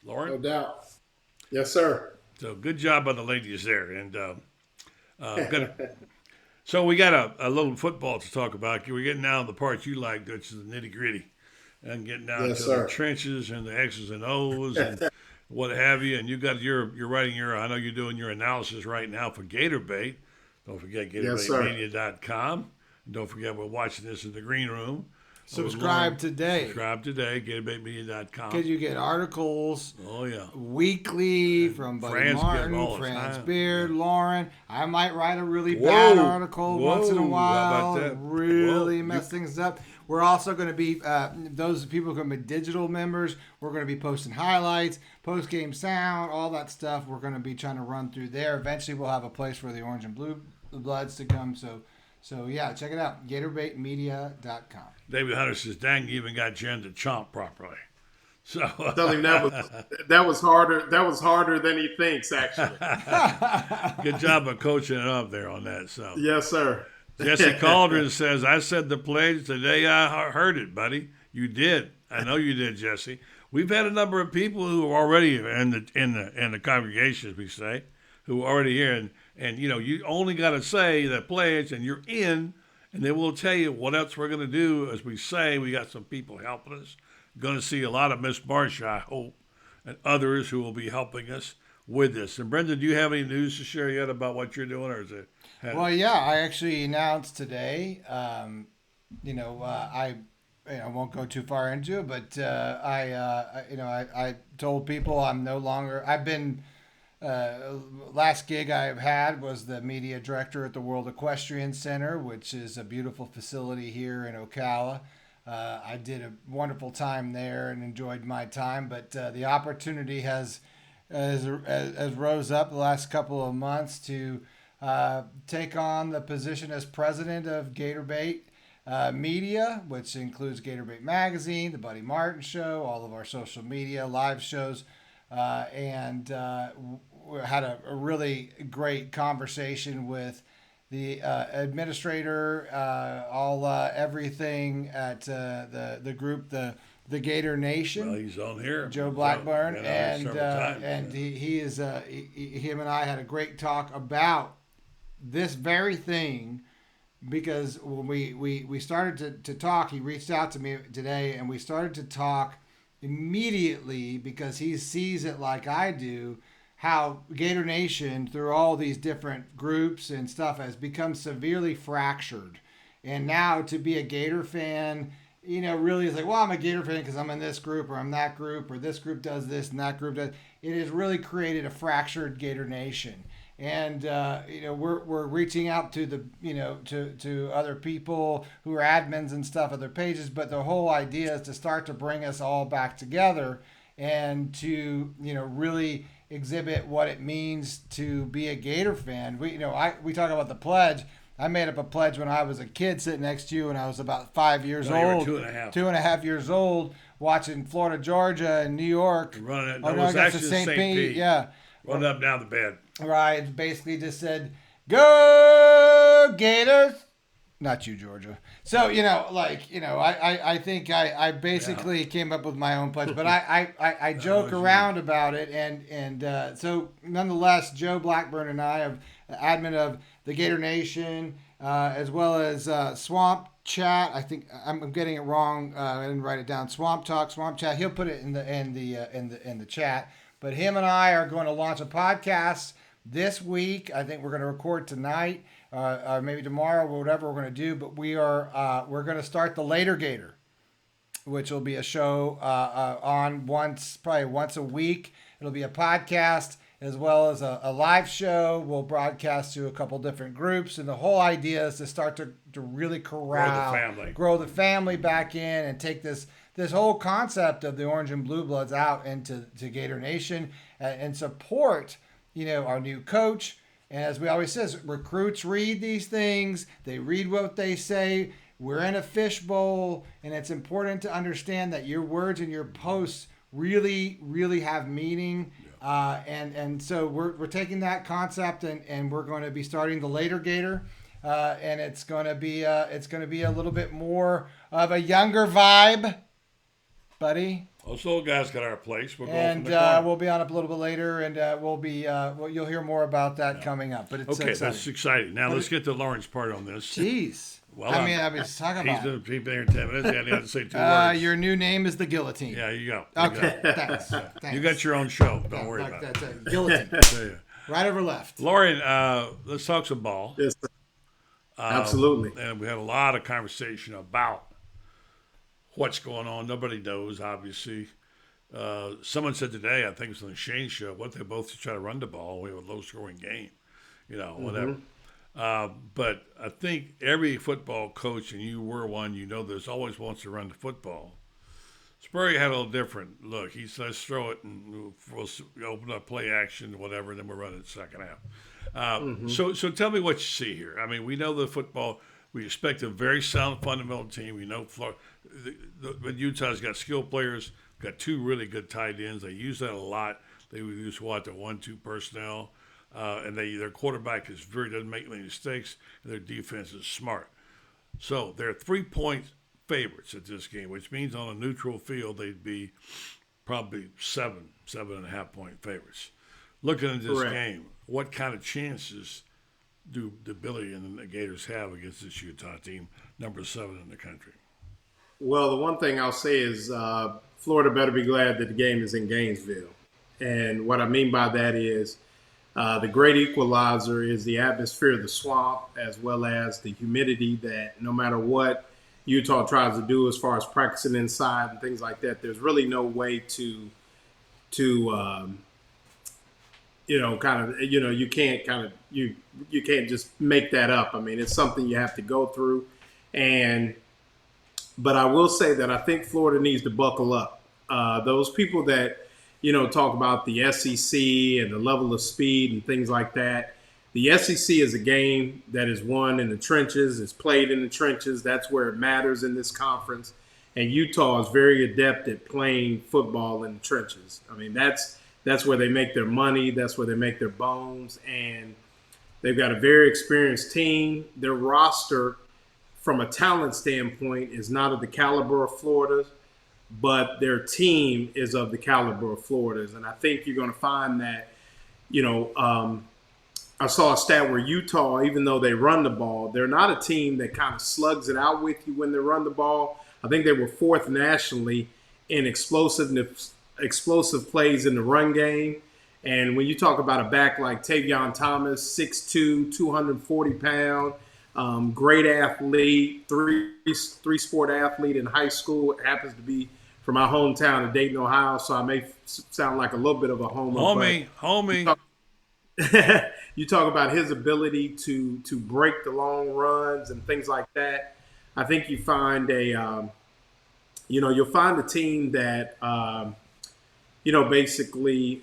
A: Lauren?
K: No doubt. Yes, sir.
A: So good job by the ladies there. And so we got a little football to talk about. We're getting down to the parts you like, which is the nitty gritty, and getting down to the trenches and the X's and O's and what have you. And you're writing I know you're doing your analysis right now for Gator Bait. Don't forget GatorBaitMedia.com. And don't forget we're watching this in the green room.
H: Subscribe today.
A: Subscribe today, GatorBaitMedia.com.
H: Because you get articles weekly from Buddy
A: Franz
H: Martin, Franz Beard, Lauren. I might write a really bad article once in a while.
A: How about that?
H: Really mess things up. We're also going to be, those people who are going to be digital members, we're going to be posting highlights, post-game sound, all that stuff. We're going to be trying to run through there. Eventually we'll have a place for the Orange and Blue Bloods to come. So yeah, check it out. GatorBaitMedia.com.
A: David Hunter says, dang, you even got Jen to chomp properly. So
K: tell him that was harder. That was harder than he thinks, actually.
A: Good job of coaching it up there on that. So
K: yes, sir.
A: Jesse Cauldron says, I said the pledge the day I heard it, buddy. You did. I know you did, Jesse. We've had a number of people who are already in the congregation, as we say, who are already here, and you only got to say the pledge, and you're in. And then we'll tell you what else we're going to do. As we say, we got some people helping us. Going to see a lot of Miss Marcia, I hope, and others who will be helping us with this. And Brendan, do you have any news to share yet about what you're doing, or is it?
H: Well, yeah, I actually announced today. I won't go too far into it, but I told people I'm no longer. I've been. Last gig I've had was the media director at the World Equestrian Center, which is a beautiful facility here in Ocala. I did a wonderful time there and enjoyed my time, but the opportunity has rose up the last couple of months to take on the position as president of Gator Bait Media, which includes Gator Bait Magazine, the Buddy Martin Show, all of our social media, live shows, and we had a really great conversation with the administrator, everything at the group, the Gator Nation.
A: Well, he's on here,
H: Joe Blackburn, and him and I had a great talk about this very thing, because when we started to talk, he reached out to me today, and we started to talk immediately, because he sees it like I do, how Gator Nation, through all these different groups and stuff, has become severely fractured. And now to be a Gator fan, really is like, well, I'm a Gator fan because I'm in this group, or I'm that group, or this group does this and that group does. It has really created a fractured Gator Nation. And we're reaching out to the to other people who are admins and stuff, other pages, but the whole idea is to start to bring us all back together and to really exhibit what it means to be a Gator fan. We talk about the pledge. I made up a pledge when I was a kid, sitting next to you when I was about 5 years old.
A: You were 2.5.
H: 2.5 years old, watching Florida, Georgia, and New York.
A: Running. That was actually St. Pete.
H: Yeah.
A: Running up down the bed.
H: Right. Basically just said, "Go Gators." Not you, Georgia. So, I think I basically came up with my own pledge, but I joke around about it. And so nonetheless, Joe Blackburn and I have admin of the Gator Nation, as well as Swamp Chat. I think I'm getting it wrong. I didn't write it down. Swamp Talk, Swamp Chat. He'll put it in the chat. But him and I are going to launch a podcast this week. I think we're going to record tonight. maybe tomorrow or whatever we're going to do. But we're going to start the Later Gator, which will be a show on probably once a week. It'll be a podcast as well as a live show. We'll broadcast to a couple different groups. And the whole idea is to start to really grow the family back in and take this whole concept of the Orange and Blue Bloods out into Gator Nation and support, our new coach. And as we always say, recruits read these things. They read what they say. We're in a fishbowl, and it's important to understand that your words and your posts really, really have meaning. And so we're taking that concept and we're going to be starting the Later Gator, and it's going to be a little bit more of a younger vibe, buddy.
A: Those old guys got our place. We'll
H: be on up a little bit later, and you'll hear more about that coming up. But it's
A: okay.
H: exciting.
A: That's exciting. Now let's get to Lauren's part on this.
H: Jeez.
A: Well,
H: I've been talking about.
A: He's been here 10 minutes. He had to say 2 words.
H: Your new name is the Guillotine.
A: Yeah, you go.
H: Okay, thanks.
A: You got your own show. Don't worry about it.
H: That's it. Guillotine. Right over left.
A: Lauren, let's talk some ball.
K: Yes, sir. Absolutely.
A: And we had a lot of conversation about what's going on. Nobody knows, obviously. Someone said today, I think it was on the Shane show, what they both try to run the ball. We have a low-scoring game, whatever. But I think every football coach, and you were one, there's always wants to run the football. Spurrier had a little different look. He said, let's throw it and we'll open up play action, whatever, and then we'll run it second half. So tell me what you see here. I mean, we know the football. We expect a very sound fundamental team. We know but Utah's got skilled players, got 2 really good tight ends. They use that a lot. They would use the 1-2 personnel. And their quarterback doesn't make any mistakes, and their defense is smart. So they're 3-point favorites at this game, which means on a neutral field they'd be probably 7.5 point favorites. Looking at this game, what kind of chances do the Billy and the Gators have against this Utah team, number 7 in the country?
K: Well, the one thing I'll say is Florida better be glad that the game is in Gainesville. And what I mean by that is the great equalizer is the atmosphere of the swamp, as well as the humidity that no matter what Utah tries to do as far as practicing inside and things like that, there's really no way to you can't just make that up. I mean, it's something you have to go through. But I will say that I think Florida needs to buckle up. Those people that talk about the SEC and the level of speed and things like that. The SEC is a game that is won in the trenches, is played in the trenches. That's where it matters in this conference. And Utah is very adept at playing football in the trenches. I mean, that's where they make their money. That's where they make their bones. And they've got a very experienced team. Their roster, from a talent standpoint, is not of the caliber of Florida's, but their team is of the caliber of Florida's. And I think you're going to find that, I saw a stat where Utah, even though they run the ball, they're not a team that kind of slugs it out with you when they run the ball. I think they were 4th nationally in explosive plays in the run game. And when you talk about a back like Tavion Thomas, 6'2", 240 pound, great athlete, three-sport athlete in high school. It happens to be from my hometown of Dayton, Ohio, so I may sound like a little bit of a homer.
A: Homie.
K: You talk about his ability to break the long runs and things like that. I think you find you'll find a team that basically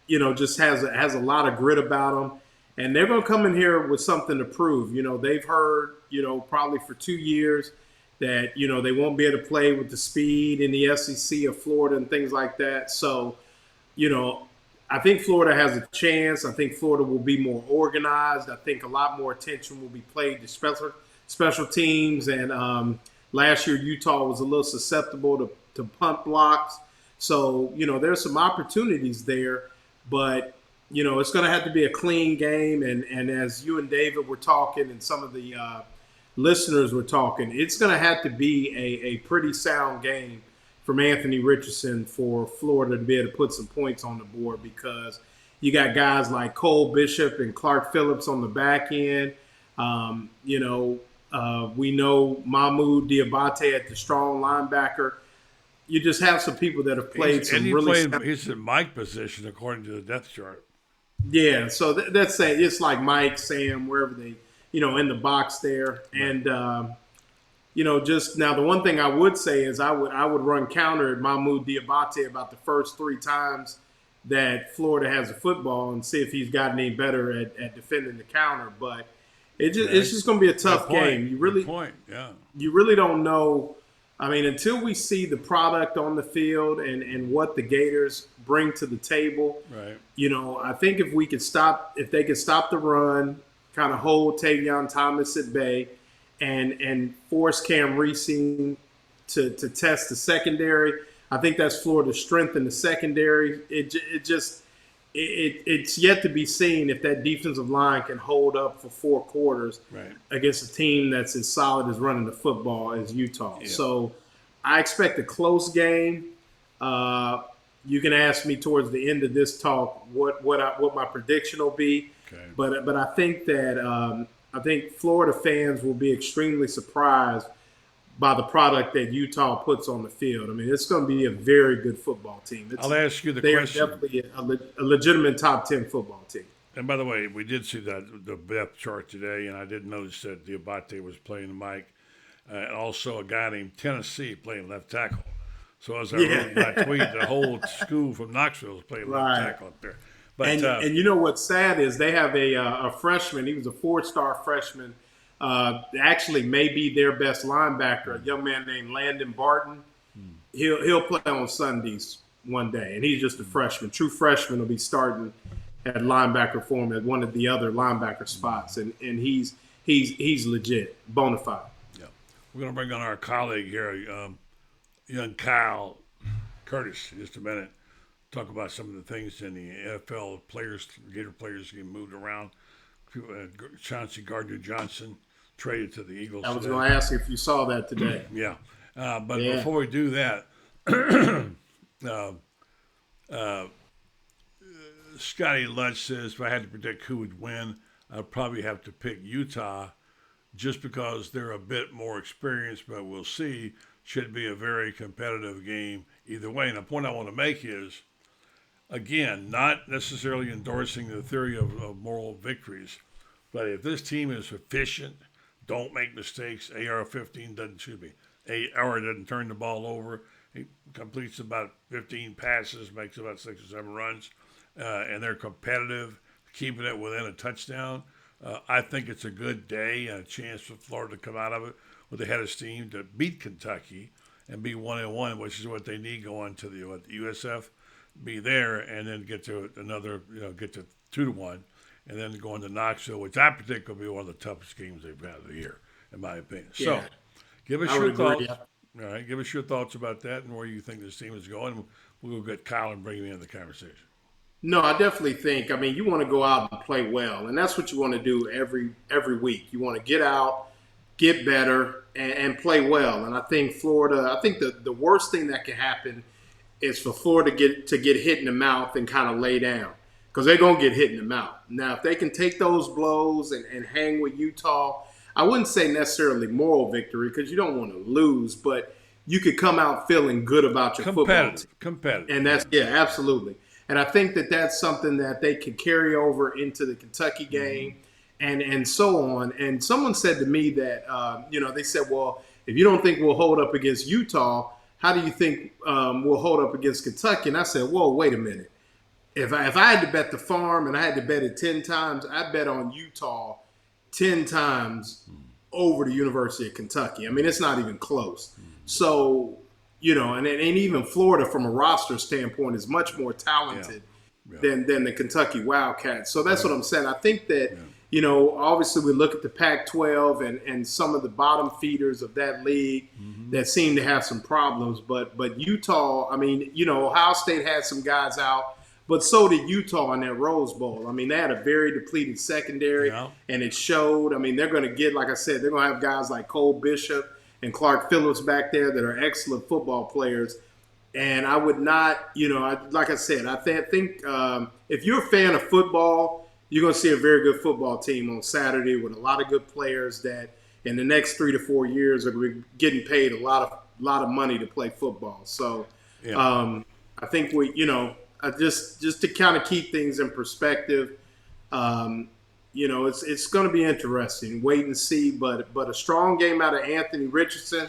K: just has a lot of grit about them, and they're going to come in here with something to prove. They've heard probably for 2 years that they won't be able to play with the speed in the SEC of Florida and things like that. So I think Florida has a chance. I think Florida will be more organized. I think a lot more attention will be played to special teams. And last year, Utah was a little susceptible to punt blocks. So, there's some opportunities there. But, it's going to have to be a clean game. And as you and David were talking and some of the listeners were talking, it's going to have to be a pretty sound game from Anthony Richardson for Florida to be able to put some points on the board, because You got guys like Cole Bishop and Clark Phillips on the back end. We know Mahmoud Diabate at the strong linebacker. You just have some people that have played
A: He's in Mike position according to the depth chart.
K: Yeah, so that's saying it's like Mike, Sam, wherever they, in the box there. Right. And just now the one thing I would say is I would run counter at Mahmoud Diabate about the first 3 times that Florida has a football and see if he's gotten any better at defending the counter. But it's just going to be a tough game. You really don't know. I mean, until we see the product on the field and what the Gators bring to the table,
A: right?
K: I think if they could stop the run, kind of hold Tavion Thomas at bay, and force Cam Reesing to test the secondary, I think that's Florida's strength in the secondary. It's yet to be seen if that defensive line can hold up for 4 quarters against a team that's as solid as running the football as Utah. Yeah. So I expect a close game. You can ask me towards the end of this talk what my prediction will be. Okay. But I think that Florida fans will be extremely surprised by the product that Utah puts on the field. I mean, it's going to be a very good football team.
A: I'll ask you the question.
K: They're definitely a legitimate top 10 football team.
A: And by the way, we did see the depth chart today, and I did notice that Diabate was playing Mike, and also a guy named Tennessee playing left tackle. So as I wrote in my tweet, the whole school from Knoxville is playing left tackle up there. But,
K: and you know what's sad is they have a freshman. He was a 4-star freshman. Actually may be their best linebacker, a young man named Landon Barton. He'll play on Sundays one day, and he's just a freshman. True freshman will be starting at linebacker for him at one of the other linebacker spots, and he's legit, bona fide.
A: Yeah, we're going to bring on our colleague here, young Kyle Curtis, in just a minute. Talk about some of the things in the NFL players, Gator players getting moved around. Chauncey Gardner-Johnson traded to the Eagles.
K: I was going to ask if you saw that today.
A: Yeah. Before we do that, Scotty Lutz says if I had to predict who would win, I'd probably have to pick Utah just because they're a bit more experienced, but we'll see. Should be a very competitive game either way. And the point I want to make is, again, not necessarily endorsing the theory of moral victories, but if this team is efficient, don't make mistakes, AR-15 doesn't turn the ball over. He completes about 15 passes, makes about 6 or 7 runs, and they're competitive, keeping it within a touchdown. I think it's a good day and a chance for Florida to come out of it with a head of steam to beat Kentucky and be 1-1, which is what they need going to the USF. Be there and then get to another, get to 2-1, and then go into Knoxville, which I predict will be one of the toughest games they've had of the year, in my opinion. Yeah. So, give us your thoughts. Yeah. All right, give us your thoughts about that and where you think this team is going. We'll go get Kyle and bring him into the conversation.
K: No, I definitely think. I mean, you want to go out and play well, and that's what you want to do every week. You want to get out, get better, and play well. And I think Florida. I think the worst thing that can happen is for Florida to get hit in the mouth and kind of lay down, because they're going to get hit in the mouth. Now, if they can take those blows and hang with Utah, I wouldn't say necessarily moral victory because you don't want to lose, but you could come out feeling good about your football team.
A: Competitive.
K: And that's, absolutely. And I think that's something that they can carry over into the Kentucky game and so on. And someone said to me that, they said, well, if you don't think we'll hold up against Utah, how do you think we'll hold up against Kentucky? And I said, whoa, wait a minute. If I had to bet the farm and I had to bet it 10 times, I'd bet on Utah 10 times over the University of Kentucky. I mean, it's not even close. So, and even Florida from a roster standpoint is much more talented than the Kentucky Wildcats. So that's what I'm saying. I think that, obviously we look at the Pac-12 and some of the bottom feeders of that league that seem to have some problems. But Utah, I mean, Ohio State had some guys out, but so did Utah in that Rose Bowl. I mean, they had a very depleted secondary, and it showed. I mean, they're going to get, like I said, they're going to have guys like Cole Bishop and Clark Phillips back there that are excellent football players. And I would not, like I said, I think if you're a fan of football, you're going to see a very good football team on Saturday with a lot of good players that in the next 3 to 4 years are going to be getting paid a lot of money to play football. So
A: Yeah.
K: I think just to kind of keep things in perspective, it's going to be interesting. Wait and see, but a strong game out of Anthony Richardson.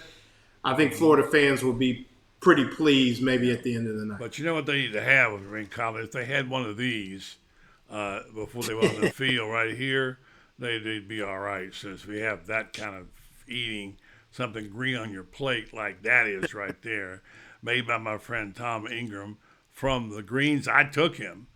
K: I think Florida fans will be pretty pleased maybe at the end of the night.
A: But you know what they need to have, Colin? If they had one of these before they went on the field right here, they'd be all right. Since we have that kind of eating, something green on your plate like that is right there, made by my friend Tom Ingram from the Greens. I took him.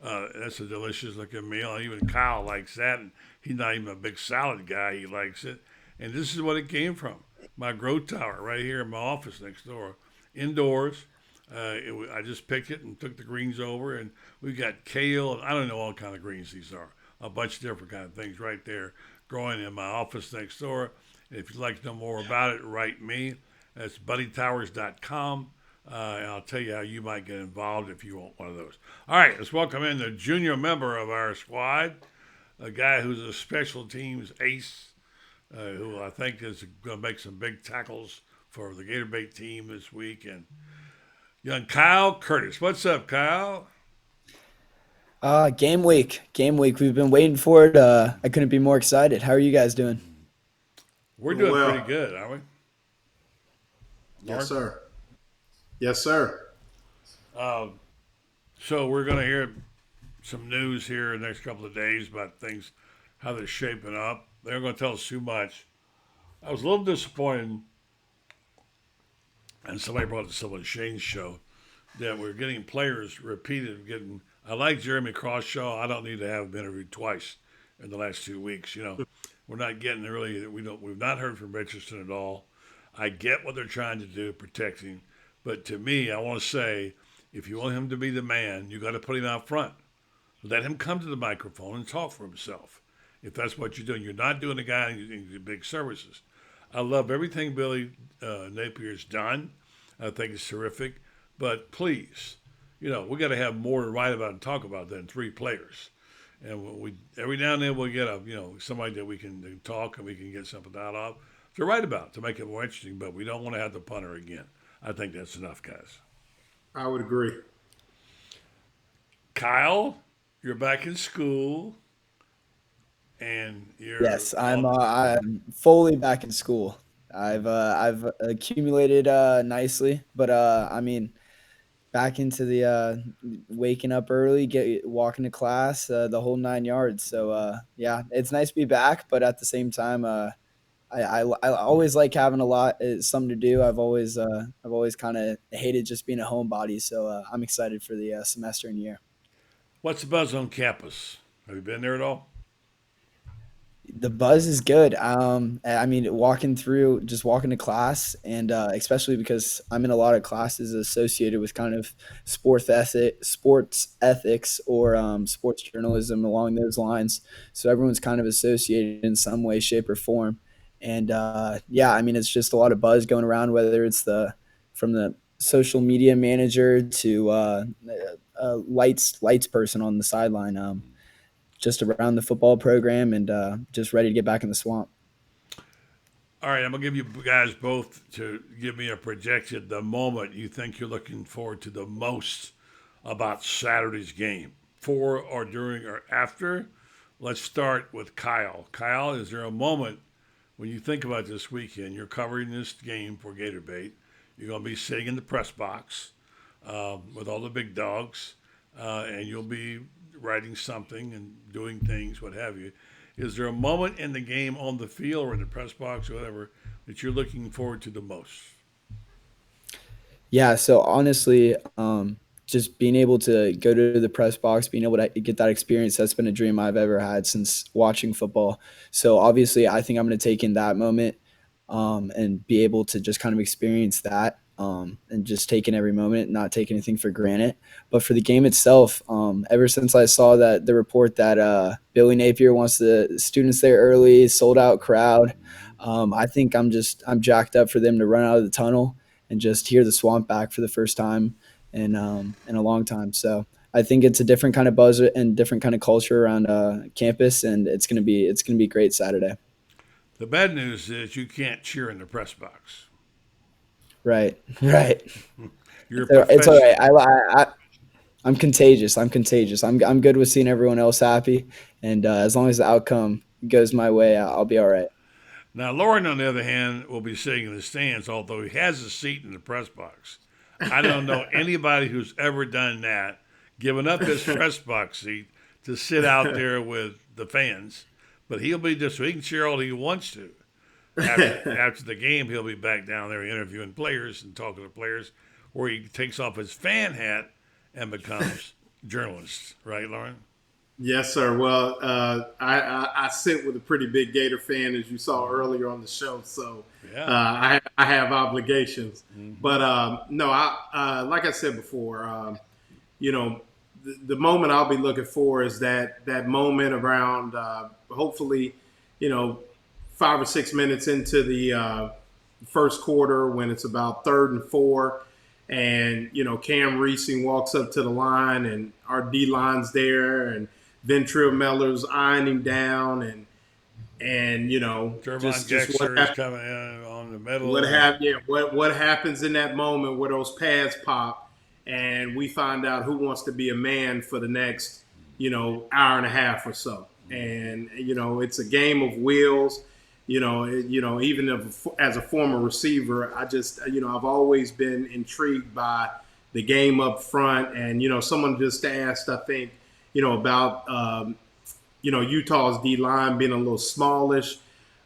A: That's a delicious looking meal. Even Kyle likes that, and he's not even a big salad guy. He likes it. And this is what it came from. My grow tower right here in my office next door. Indoors. I just picked it and took the greens over, and we got kale, and I don't know all kind of greens these are. A bunch of different kind of things right there growing in my office next door. And if you'd like to know more about it, write me. That's buddytowers.com. And I'll tell you how you might get involved if you want one of those. All right, let's welcome in the junior member of our squad, a guy who's a special teams ace, who I think is going to make some big tackles for the Gator Bait team this week. And young Kyle Curtis. What's up, Kyle?
M: Game week. We've been waiting for it. I couldn't be more excited. How are you guys doing?
A: We're doing pretty good, aren't we?
K: Yes, sir. Yes, sir.
A: So we're going to hear some news here in the next couple of days about things, how they're shaping up. They're going to tell us too much. I was a little disappointed, and somebody brought this up on Shane's show, that we're getting players repeated. I like Jeremy Crawshaw. I don't need to have him interviewed twice in the last 2 weeks. We're not getting we've not heard from Richardson at all. I get what they're trying to do, protecting. But to me, I want to say, if you want him to be the man, you got to put him out front. Let him come to the microphone and talk for himself. If that's what you're doing, you're not doing a guy in big services. I love everything Billy Napier's done. I think it's terrific. But please, we got to have more to write about and talk about than 3 players. And every now and then we'll get somebody that we can talk and we can get something out of to write about to make it more interesting. But we don't want to have the punter again. I think that's enough, guys.
K: I would agree.
A: Kyle, you're back in school, and you're
M: I'm fully back in school. I've accumulated nicely, but back into the waking up early, walking to class, the whole 9 yards. So it's nice to be back, but at the same time, I always like having something to do. I've always kind of hated just being a homebody, so I'm excited for the semester and year.
A: What's the buzz on campus? Have you been there at all?
M: The buzz is good. Walking to class, and especially because I'm in a lot of classes associated with kind of sports ethics, or sports journalism along those lines. So everyone's kind of associated in some way, shape, or form. And it's just a lot of buzz going around, whether it's from the social media manager to lights person on the sideline. Just around the football program, and just ready to get back in the swamp.
A: All right, I'm going to give you guys both to give me a projection, the moment you think you're looking forward to the most about Saturday's game, before or during or after. Let's start with Kyle. Kyle, is there a moment when you think about this weekend, you're covering this game for Gator Bait, you're going to be sitting in the press box with all the big dogs, and you'll be writing something and doing things, what have you. Is there a moment in the game on the field or in the press box or whatever that you're looking forward to the most?
M: Yeah, so honestly, just being able to go to the press box, being able to get that experience, that's been a dream I've ever had since watching football. So obviously, I think I'm going to take in that moment and be able to just kind of experience that. And just taking every moment, not taking anything for granted. But for the game itself, ever since I saw the report that Billy Napier wants the students there early, sold out crowd, I think I'm jacked up for them to run out of the tunnel and just hear the Swamp back for the first time in a long time. So I think it's a different kind of buzz and different kind of culture around campus, and it's gonna be a great Saturday.
A: The bad news is you can't cheer in the press box.
M: Right.
A: You're a
M: It's all
A: professional.
M: right. I'm contagious. I'm good with seeing everyone else happy, and as long as the outcome goes my way, I'll be all right.
A: Now, Lauren, on the other hand, will be sitting in the stands, although he has a seat in the press box. I don't know anybody who's ever done that, given up his press box seat to sit out there with the fans. But he'll be just so he can cheer all he wants to. After the game, he'll be back down there interviewing players and talking to players, where he takes off his fan hat and becomes journalist. Right, Lauren?
K: Yes, sir. Well, I sit with a pretty big Gator fan, as you saw earlier on the show. So I have obligations.
A: Mm-hmm.
K: But no, like I said before, the moment I'll be looking for is that moment around hopefully, 5 or 6 minutes into the first quarter when it's about 3rd and 4. And, Cam Reesing walks up to the line and our D-line's there and Ventrell Miller's eyeing him down and
A: Jermon
K: just
A: Dexter is coming in on the middle.
K: What happens in that moment where those pads pop and we find out who wants to be a man for the next, hour and a half or so. And, it's a game of wills. Even as a former receiver, I just, I've always been intrigued by the game up front. And, someone just asked, I think, about, Utah's D-line being a little smallish.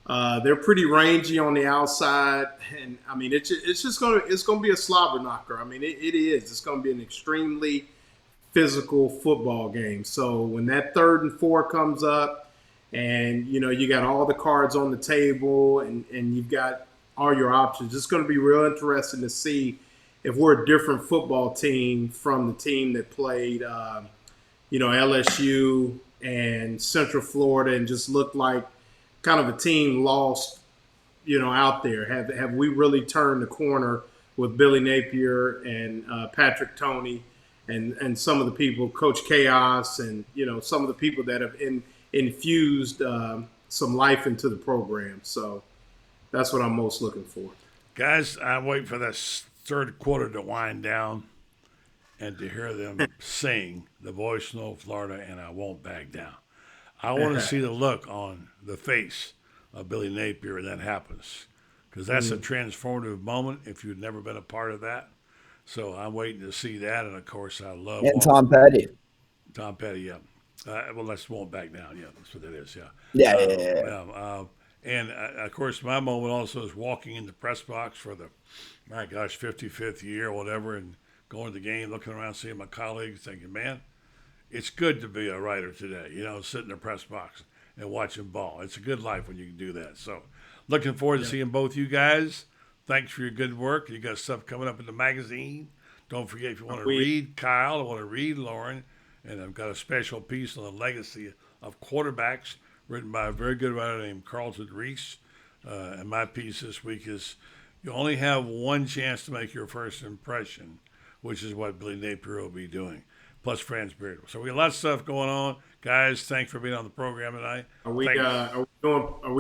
K: They're pretty rangy on the outside. And, I mean, it's going to be a slobber knocker. I mean, it is. It's going to be an extremely physical football game. So when that 3rd and 4 comes up, and, you got all the cards on the table and you've got all your options. It's going to be real interesting to see if we're a different football team from the team that played, LSU and Central Florida and just looked like kind of a team lost, out there. Have we really turned the corner with Billy Napier and Patrick Toney and some of the people, Coach Chaos and, some of the people that have infused some life into the program. So that's what I'm most looking for.
A: Guys, I'm waiting for that 3rd quarter to wind down and to hear them sing The Voice of Florida and I Won't Back Down. I want to see the look on the face of Billy Napier when that happens, because that's a transformative moment if you've never been a part of that. So I'm waiting to see that. And, of course, I love
M: Tom Petty.
A: Tom Petty, yeah. Well, let's won't back down. Yeah, that's what that is. Yeah.
M: Yeah.
A: And of course, my moment also is walking in the press box for the, 55th year or whatever, and going to the game, looking around, seeing my colleagues, thinking, man, it's good to be a writer today. Sit in the press box and watching ball. It's a good life when you can do that. So, looking forward to seeing both you guys. Thanks for your good work. You got stuff coming up in the magazine. Don't forget, if you want to read Kyle, I want to read Lauren. And I've got a special piece on the legacy of quarterbacks written by a very good writer named Carlton Reese. And my piece this week is you only have one chance to make your first impression, which is what Billy Napier will be doing, plus Franz Beard. So we got lots of stuff going on. Guys, thanks for being on the program tonight.
K: Are we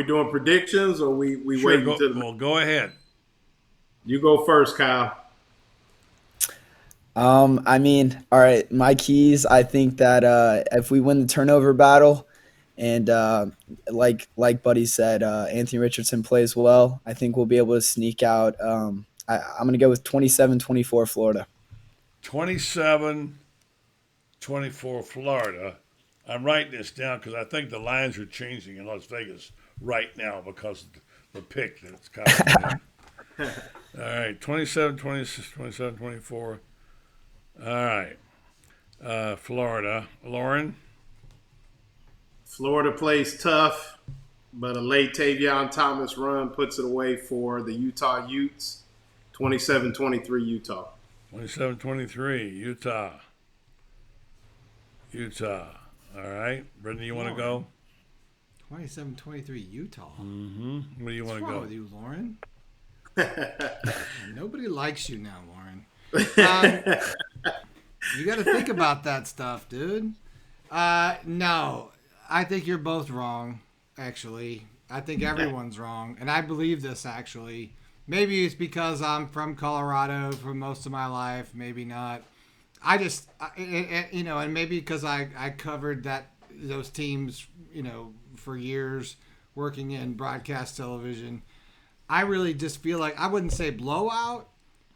K: doing predictions or we waiting
A: Well, go ahead.
K: You go first, Kyle.
M: All right, my keys, I think that if we win the turnover battle and like Buddy said, Anthony Richardson plays well, I think we'll be able to sneak out. I'm going to go with 27-24 Florida.
A: 27-24 Florida. I'm writing this down because I think the lines are changing in Las Vegas right now because of the pick that's coming in. All right, 27-24. All right. Florida. Lauren?
K: Florida plays tough, but a late Tavion Thomas run puts it away for the Utah Utes. 27-23 Utah.
A: 27-23 Utah. All right. Brendan, you want to go?
H: 27-23 Utah.
A: Mm-hmm. Where do you want to go?
H: What's wrong with you, Lauren? Nobody likes you now, Warren. You got to think about that stuff, dude. No, I think you're both wrong, actually. I think everyone's wrong. And I believe this, actually. Maybe it's because I'm from Colorado for most of my life. Maybe not. I just, and maybe because I covered those teams, for years working in broadcast television. I really just feel like, I wouldn't say blowout,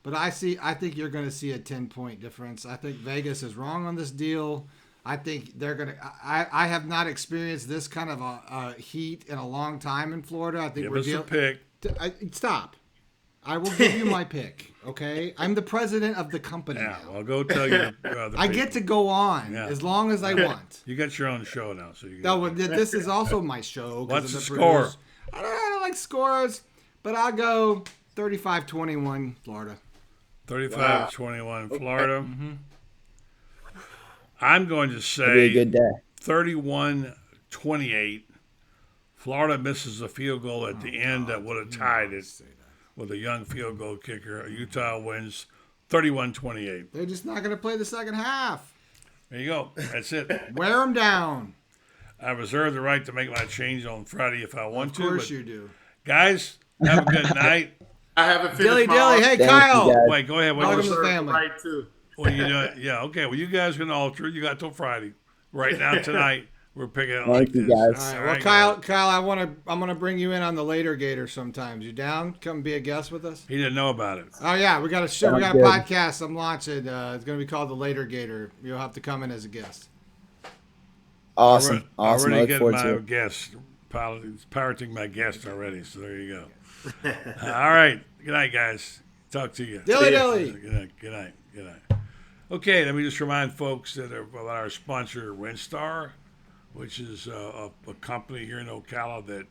H: but I think you're going to see a 10-point difference. I think Vegas is wrong on this deal. I think they're going to, I have not experienced this kind of a heat in a long time in Florida. I think
A: Give us a pick.
H: Stop. I will give you my pick, okay? I'm the president of the company now.
A: I'll go tell you.
H: I get to go on as long as I want.
A: You got your own show now, so you.
H: No, this is also my show.
A: What's the score?
H: I don't like scores, but I'll go 35-21 Florida.
A: 35-21 Florida.
H: Mm-hmm.
A: I'm going to say 31-28. Florida misses a field goal at the end that would have tied it with a young field goal kicker. Utah wins 31-28.
H: They're just not going to play the second half.
A: There you go. That's it.
H: Wear them down.
A: I reserve the right to make my change on Friday if I want to.
H: Of course you do.
A: Guys, have a good night.
K: I haven't finished
H: Dilly. Hey, Kyle.
A: Wait, go ahead.
H: Welcome to the family.
K: Right, too.
A: Well, you know, yeah, okay. Well, you guys can alter. You got till Friday. Right now, tonight, we're picking it like this.
H: All right. Well, Kyle, I'm gonna bring you in on the Later Gator sometimes. You down? Come be a guest with us.
A: He didn't know about it.
H: Oh yeah, we got a show. We got a podcast I'm launching. It's gonna be called the Later Gator. You'll have to come in as a guest.
M: Awesome.
A: Already getting my guest. Pirating my guest already. So there you go. All right. Good night, guys. Talk to you.
H: Dilly.
A: Good night. Okay, let me just remind folks that about our sponsor, Rentstar, which is a company here in Ocala that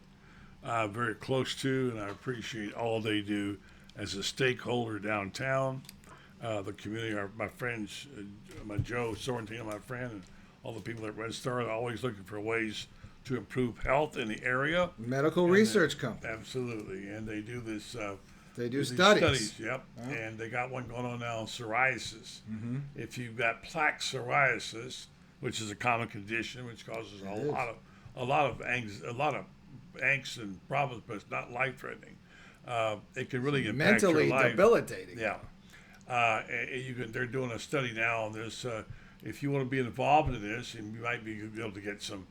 A: I'm very close to, and I appreciate all they do as a stakeholder downtown. The community, my friends, my Joe Sorrentino, my friend, and all the people at Rentstar are always looking for ways to improve health in the area.
H: Medical research company.
A: Absolutely, and they do this.
H: They do studies.
A: Yep. And they got one going on now on psoriasis.
H: Mm-hmm.
A: If you've got plaque psoriasis, which is a common condition which causes a lot of angst and problems, but it's not life-threatening. It can really impact
H: mentally
A: your life.
H: Debilitating.
A: Yeah. They're doing a study now on this. If you want to be involved in this, and you might be able to get some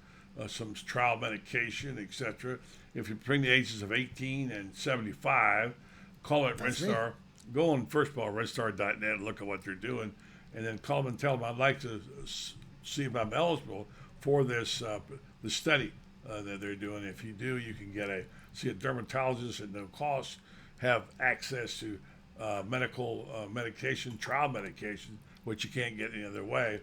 A: trial medication, etc. If you bring the ages of 18 and 75, call it Rentstar. Go on, first of all, rentstar.net and look at what they're doing, and then call them and tell them I'd like to see if I'm eligible for this the study that they're doing. If you do, you can see a dermatologist at no cost, have access to medical medication, trial medication, which you can't get any other way,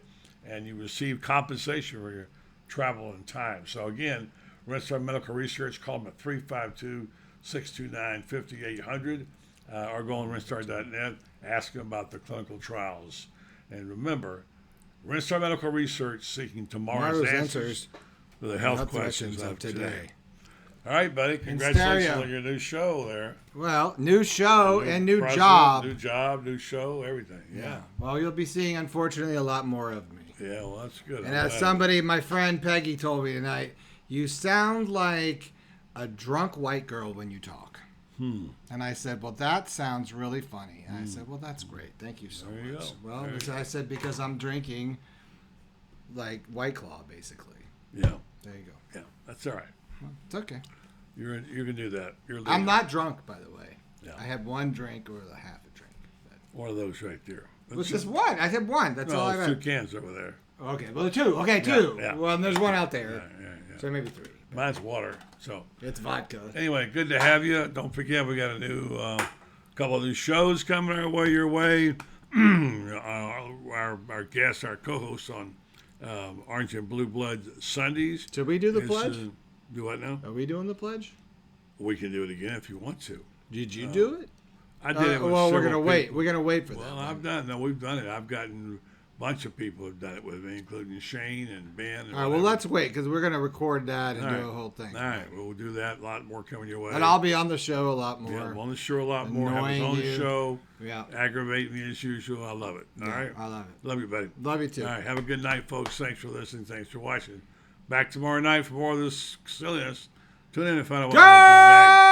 A: and you receive compensation for your travel and time. So again, Rentstar Medical Research, call them at 352-629-5800 or go on rentstar.net, ask them about the clinical trials. And remember, Rentstar Medical Research seeking tomorrow's answers to the health questions of today. All right, buddy. Congratulations on your new show there.
H: Well, new show and new job.
A: New job, new show, everything. Yeah.
H: Well, you'll be seeing, unfortunately, a lot more of me.
A: Yeah, well, that's good.
H: And as somebody, my friend Peggy told me tonight, you sound like a drunk white girl when you talk. And I said, well, that sounds really funny. And I said, well, that's great. Thank you so much. Well, I said, because I'm drinking like White Claw, basically.
A: Yeah.
H: There you go.
A: Yeah, that's all right.
H: Well, it's okay.
A: You can do that.
H: I'm not drunk, by the way.
A: Yeah.
H: I had one drink or a half a drink.
A: One of those right there.
H: Well, just one. I said one. That's all I had.
A: 2 cans over there.
H: Okay, well, 2. Okay, 2.
A: Yeah.
H: Well, and there's one out there.
A: Yeah.
H: So maybe 3.
A: Mine's water. So
H: it's vodka.
A: Anyway, good to have you. Don't forget, we got a new couple of new shows coming your way. Our guest, our co-host on Orange and Blue Blood Sundays.
H: Should we do the pledge?
A: Do what now?
H: Are we doing the pledge?
A: We can do it again if you want to.
H: Did you do it?
A: I did it.
H: Well, we're gonna wait. We're gonna wait for that.
A: Well, I've done. No, we've done it. I've gotten bunch of people have done it with me, including Shane and Ben. And
H: All right, well, let's wait because we're going to record that and do a whole thing.
A: All right, we'll do that. A lot more coming your way.
H: And I'll be on the show a lot more.
A: Yeah, I'm on the show a lot more. Have his own show.
H: Yeah.
A: Aggravate me as usual. I love it. All right?
H: I love it.
A: Love you, buddy.
H: Love you too.
A: All right, have a good night, folks. Thanks for listening. Thanks for watching. Back tomorrow night for more of this silliness. Tune in and find out what I'm going to do next.